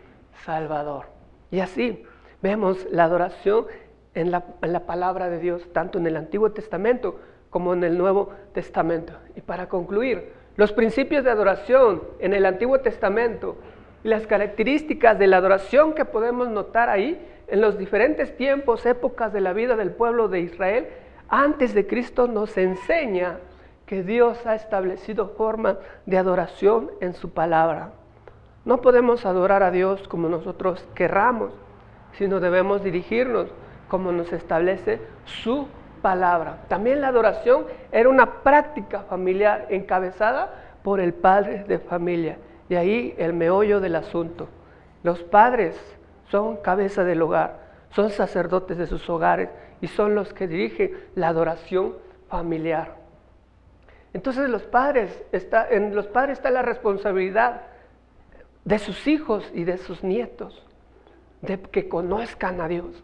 Salvador. Y así vemos la adoración en la palabra de Dios, tanto en el Antiguo Testamento como en el Nuevo Testamento. Y para concluir, los principios de adoración en el Antiguo Testamento y las características de la adoración que podemos notar ahí en los diferentes tiempos, épocas de la vida del pueblo de Israel, antes de Cristo, nos enseña que Dios ha establecido formas de adoración en su palabra. No podemos adorar a Dios como nosotros querramos, sino debemos dirigirnos como nos establece su palabra. También la adoración era una práctica familiar encabezada por el padre de familia. Y ahí el meollo del asunto. Los padres son cabeza del hogar, son sacerdotes de sus hogares y son los que dirigen la adoración familiar. Entonces en los padres está la responsabilidad de sus hijos y de sus nietos, de que conozcan a Dios.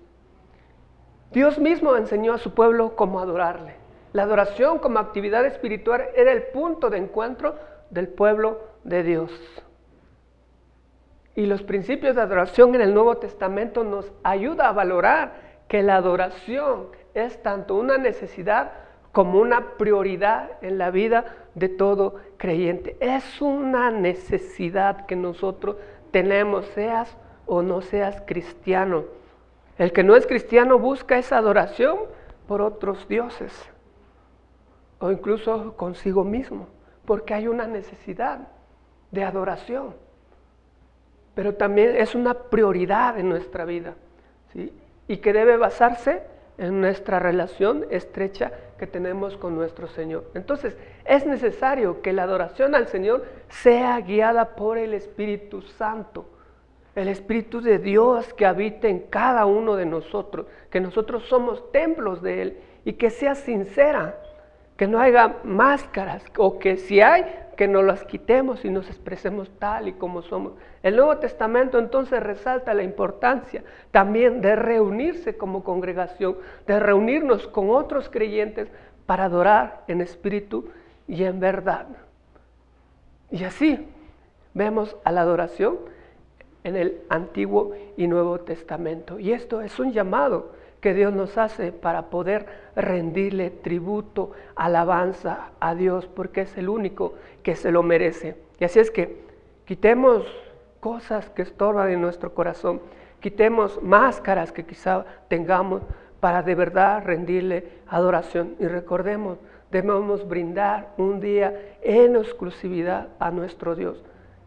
Dios mismo enseñó a su pueblo cómo adorarle. La adoración como actividad espiritual era el punto de encuentro del pueblo de Dios. Y los principios de adoración en el Nuevo Testamento nos ayuda a valorar que la adoración es tanto una necesidad como una prioridad en la vida de todo creyente. Es una necesidad que nosotros tenemos, seas o no seas cristiano. El que no es cristiano busca esa adoración por otros dioses o incluso consigo mismo, porque hay una necesidad de adoración. Pero también es una prioridad en nuestra vida, ¿sí? Y que debe basarse en nuestra relación estrecha que tenemos con nuestro Señor. Entonces, es necesario que la adoración al Señor sea guiada por el Espíritu Santo, el Espíritu de Dios que habita en cada uno de nosotros, que nosotros somos templos de Él y que sea sincera, que no haya máscaras o que si hay, que nos las quitemos y nos expresemos tal y como somos. El Nuevo Testamento entonces resalta la importancia también de reunirse como congregación, de reunirnos con otros creyentes para adorar en espíritu y en verdad. Y así vemos a la adoración en el Antiguo y Nuevo Testamento. Y esto es un llamado que Dios nos hace para poder rendirle tributo, alabanza a Dios, porque es el único que se lo merece. Y así es que quitemos cosas que estorban en nuestro corazón, quitemos máscaras que quizá tengamos para de verdad rendirle adoración. Y recordemos, debemos brindar un día en exclusividad a nuestro Dios,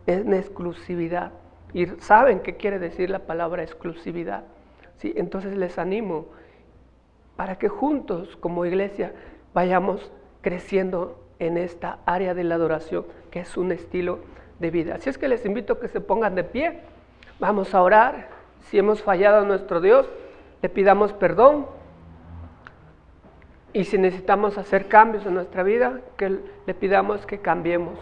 en exclusividad. ¿Y saben qué quiere decir la palabra exclusividad? ¿Sí? Entonces les animo para que juntos como iglesia vayamos creciendo en esta área de la adoración, que es un estilo de vida. Así es que les invito a que se pongan de pie, vamos a orar. Si hemos fallado a nuestro Dios, le pidamos perdón, y si necesitamos hacer cambios en nuestra vida, que le pidamos que cambiemos,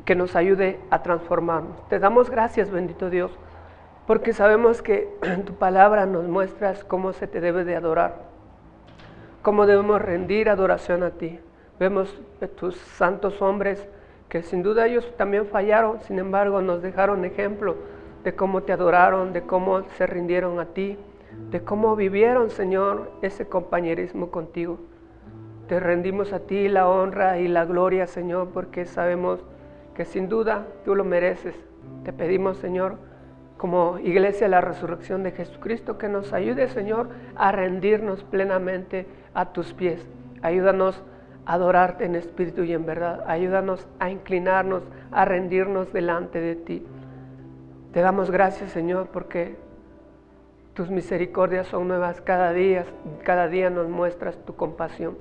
que nos ayude a transformarnos. Te damos gracias, bendito Dios, porque sabemos que en tu palabra nos muestras cómo se te debe de adorar, cómo debemos rendir adoración a ti. Vemos a tus santos hombres que sin duda ellos también fallaron, sin embargo nos dejaron ejemplo de cómo te adoraron, de cómo se rindieron a ti, de cómo vivieron, Señor, ese compañerismo contigo. Te rendimos a ti la honra y la gloria, Señor, porque sabemos que sin duda tú lo mereces. Te pedimos, Señor, como Iglesia de la Resurrección de Jesucristo, que nos ayude, Señor, a rendirnos plenamente a tus pies. Ayúdanos a adorarte en espíritu y en verdad. Ayúdanos a inclinarnos, a rendirnos delante de ti. Te damos gracias, Señor, porque tus misericordias son nuevas cada día nos muestras tu compasión.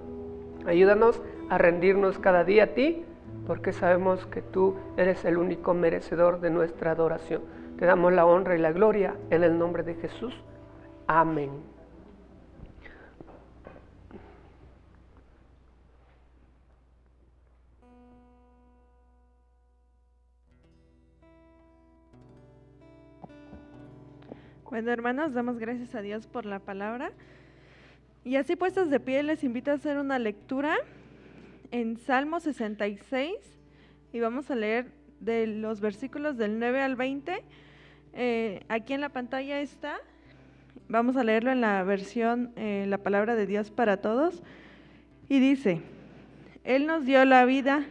Ayúdanos a rendirnos cada día a ti, porque sabemos que tú eres el único merecedor de nuestra adoración. Te damos la honra y la gloria en el nombre de Jesús. Amén. Bueno, hermanos, damos gracias a Dios por la palabra. Y así puestos de pie, les invito a hacer una lectura en Salmo 66 y vamos a leer de los versículos del 9 al 20. Aquí en la pantalla está, Vamos a leerlo en la versión La Palabra de Dios para Todos. Y dice: Él nos dio la vida,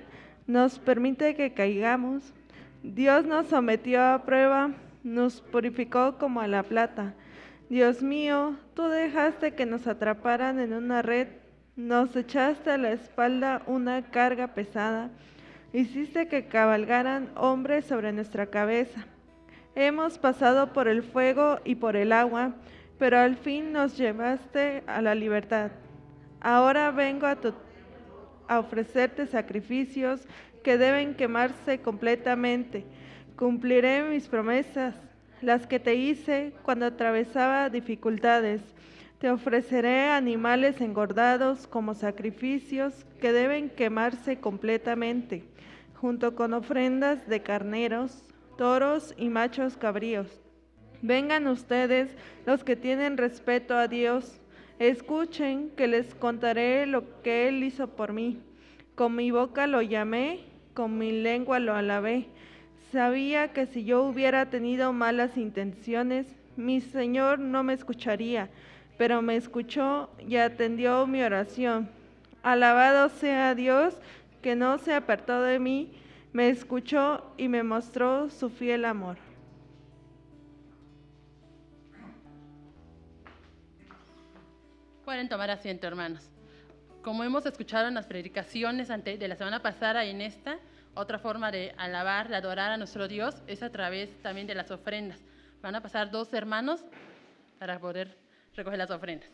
nos permite que caigamos. Dios nos sometió a prueba, nos purificó como a la plata. Dios mío, tú dejaste que nos atraparan en una red, nos echaste a la espalda una carga pesada, hiciste que cabalgaran hombres sobre nuestra cabeza. Hemos pasado por el fuego y por el agua, pero al fin nos llevaste a la libertad. Ahora vengo a ofrecerte sacrificios que deben quemarse completamente. Cumpliré mis promesas, las que te hice cuando atravesaba dificultades. Te ofreceré animales engordados como sacrificios que deben quemarse completamente, junto con ofrendas de carneros, toros y machos cabríos. Vengan ustedes, los que tienen respeto a Dios, escuchen que les contaré lo que Él hizo por mí. Con mi boca lo llamé, con mi lengua lo alabé. Sabía que si yo hubiera tenido malas intenciones, mi Señor no me escucharía, pero me escuchó y atendió mi oración. Alabado sea Dios, que no se apartó de mí, me escuchó y me mostró su fiel amor. Pueden tomar asiento, hermanos. Como hemos escuchado en las predicaciones de la semana pasada y en esta, otra forma de alabar, de adorar a nuestro Dios es a través también de las ofrendas. Van a pasar 2 hermanos para poder recoger las ofrendas.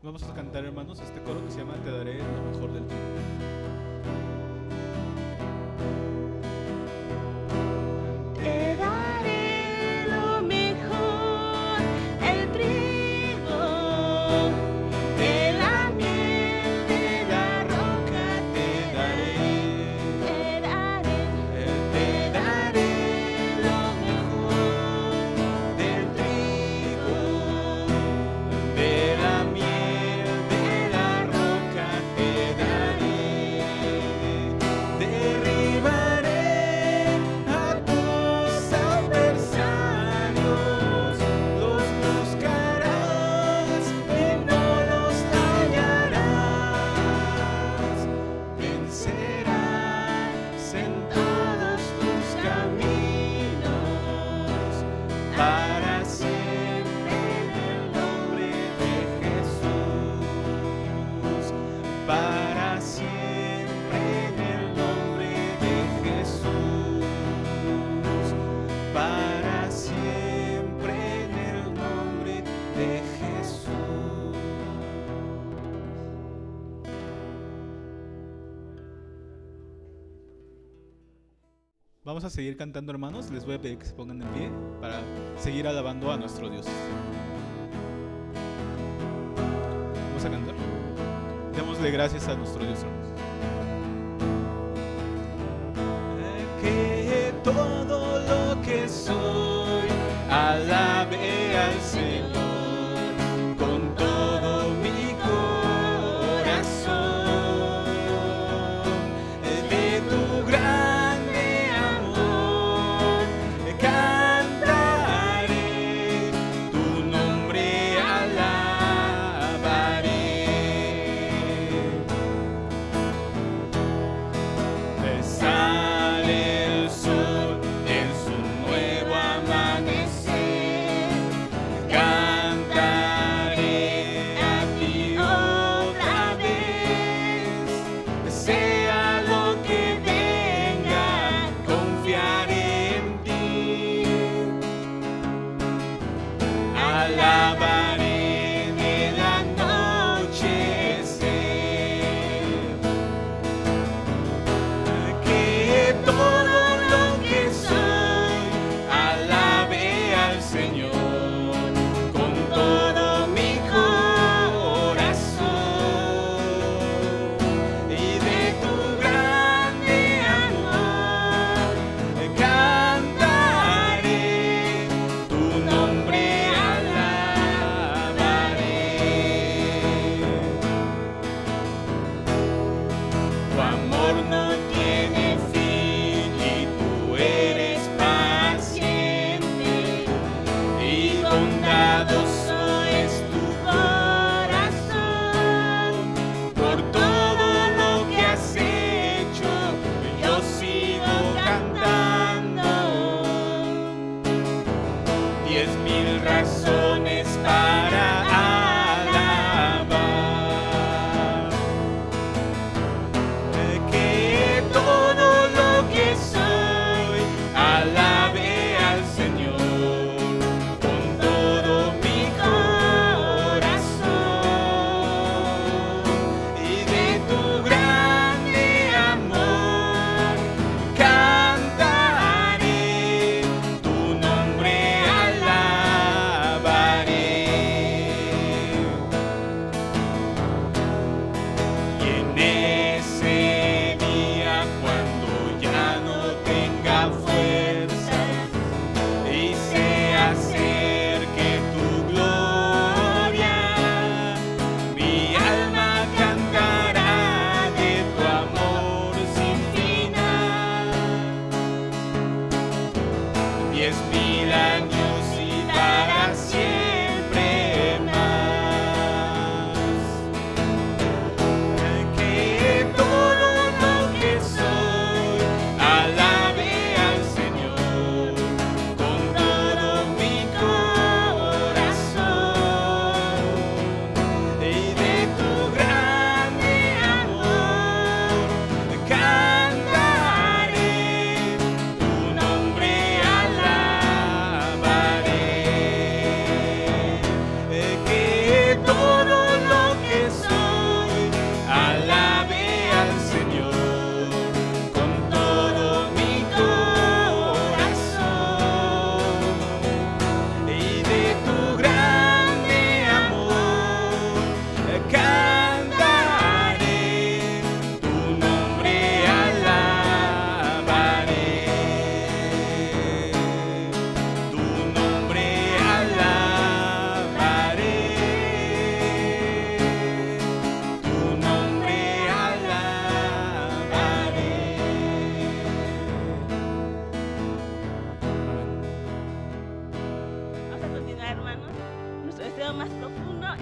Vamos a cantar, hermanos, este coro que se llama Te daré lo mejor del tiempo. Te daré lo mejor, el trigo, de la miel, de la roca te daré. Te daré lo mejor, del trigo, de la miel, de la roca te daré. Derribaré a tus adversarios, los buscarás y no los hallarás. Vencerás en todos tus caminos, para siempre en el nombre de Jesús. Para siempre en el nombre de Jesús. Para siempre en el nombre de Jesús. Vamos a seguir cantando, hermanos. Les voy a pedir que se pongan en pie para seguir alabando a nuestro Dios. Vamos a cantar. Démosle gracias a nuestro Dios, hermanos. Que todo lo que soy alabe al Señor con todo mi corazón. De tu grande amor cantaré, tu nombre alabaré.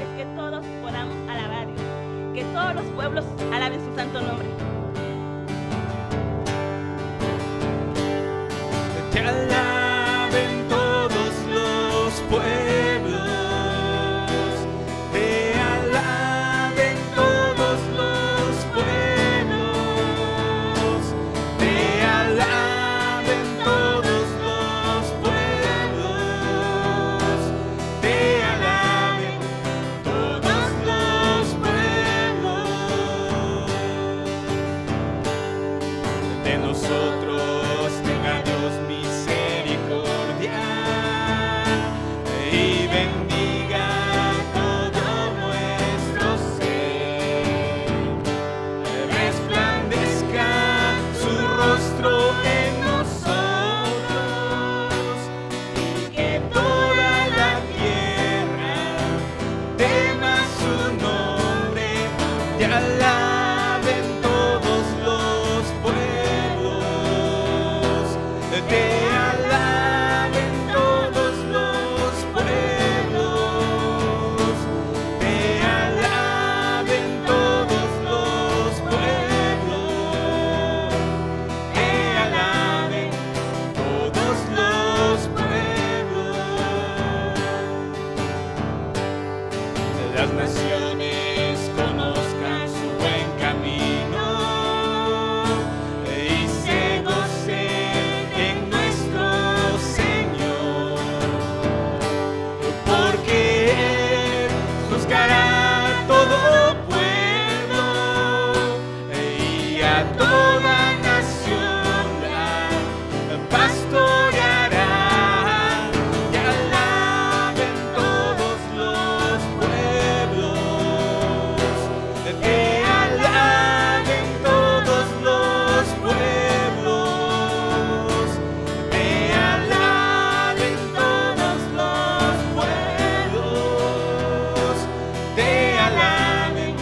es que todos podamos alabar a Dios, que todos los pueblos alaben su santo nombre. Te alaben todos los pueblos, te alaben todos los pueblos, te alaben todos los pueblos, te alaben todos los pueblos. De nosotros tenga Dios misericordia y bendiga todo nuestro ser. Resplandezca su rostro en nosotros y que toda la tierra tema su nombre. Te alaben todos los pueblos, te alaben todos los pueblos, te alaben todos los pueblos, te alaben todos los pueblos. Las naciones conozcan su buen camino y se gocen en nuestro Señor, porque Él juzgará a todo pueblo y a toda nación la pastoreará. Te alaben todos los pueblos, te alaben todos los pueblos, te alaben todos los pueblos, te alaben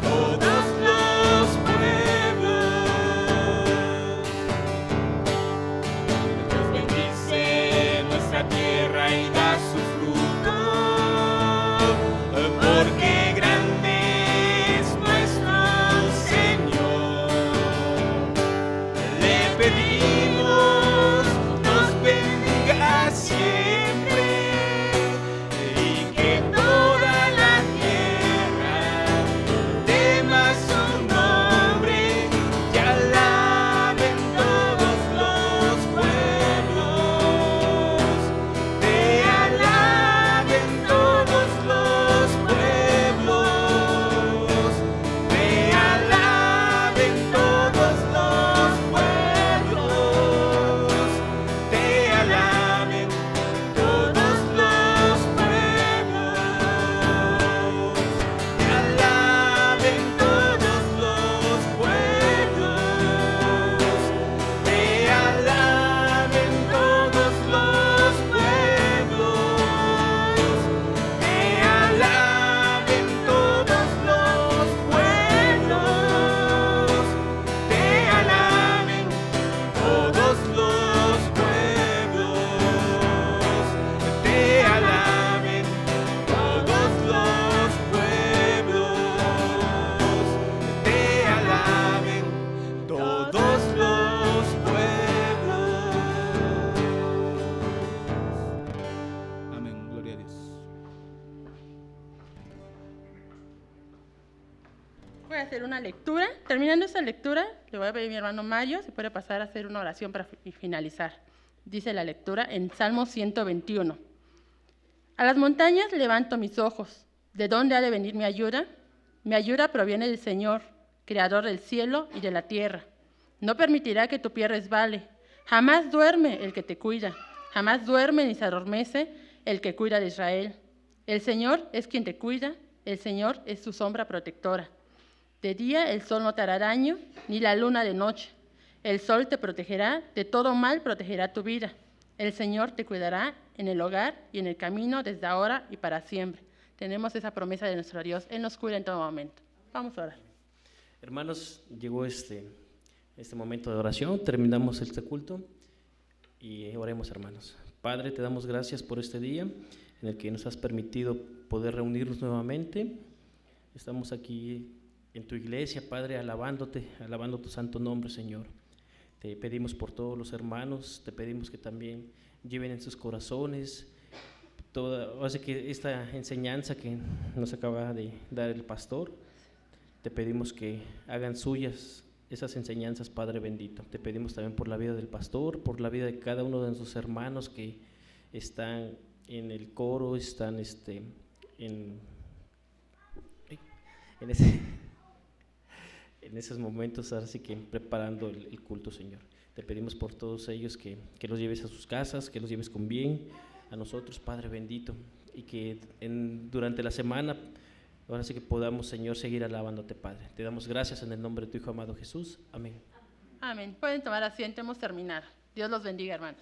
todos los pueblos. Dios bendice nuestra tierra y da su fruto, porque grande es nuestro Señor. Le pedimos nos bendiga siempre y que toda la tierra tema su nombre. Te alaben todos los pueblos, te alaben todos los pueblos, te alaben todos los pueblos, te alaben todos los pueblos, te alaben todos los pueblos, te alaben todos los pueblos, te alaben todos los pueblos, te alaben todos los pueblos, te alaben todos los pueblos, te alaben todos los pueblos. Amén, gloria a Dios. Voy a hacer una lectura. Terminando esta lectura, le voy a pedir a mi hermano Mario si puede pasar a hacer una oración para finalizar. Dice la lectura en Salmo 121. A las montañas levanto mis ojos. ¿De dónde ha de venir mi ayuda? Mi ayuda proviene del Señor, creador del cielo y de la tierra. No permitirá que tu pie resbale. Jamás duerme el que te cuida. Jamás duerme ni se adormece el que cuida de Israel. El Señor es quien te cuida. El Señor es tu sombra protectora. De día el sol no te hará daño, ni la luna de noche. El sol te protegerá, de todo mal protegerá tu vida. El Señor te cuidará en el hogar y en el camino desde ahora y para siempre. Tenemos esa promesa de nuestro Dios. Él nos cuida en todo momento. Vamos a orar. Hermanos, llegó este momento de oración. Terminamos este culto y oremos, hermanos. Padre, te damos gracias por este día en el que nos has permitido poder reunirnos nuevamente. Estamos aquí en tu iglesia, Padre, alabándote, alabando tu santo nombre, Señor. Te pedimos por todos los hermanos, te pedimos que también lleven en sus corazones hace que esta enseñanza que nos acaba de dar el pastor, te pedimos que hagan suyas esas enseñanzas, Padre bendito. Te pedimos también por la vida del pastor, por la vida de cada uno de nuestros hermanos que están en el coro, están en esos momentos, así que preparando el culto, Señor. Te pedimos por todos ellos que los lleves a sus casas, que los lleves con bien, a nosotros, Padre bendito, y que durante la semana, ahora sí que podamos, Señor, seguir alabándote, Padre. Te damos gracias en el nombre de tu Hijo amado Jesús. Amén. Amén. Pueden tomar asiento, hemos terminado. Dios los bendiga, hermanos.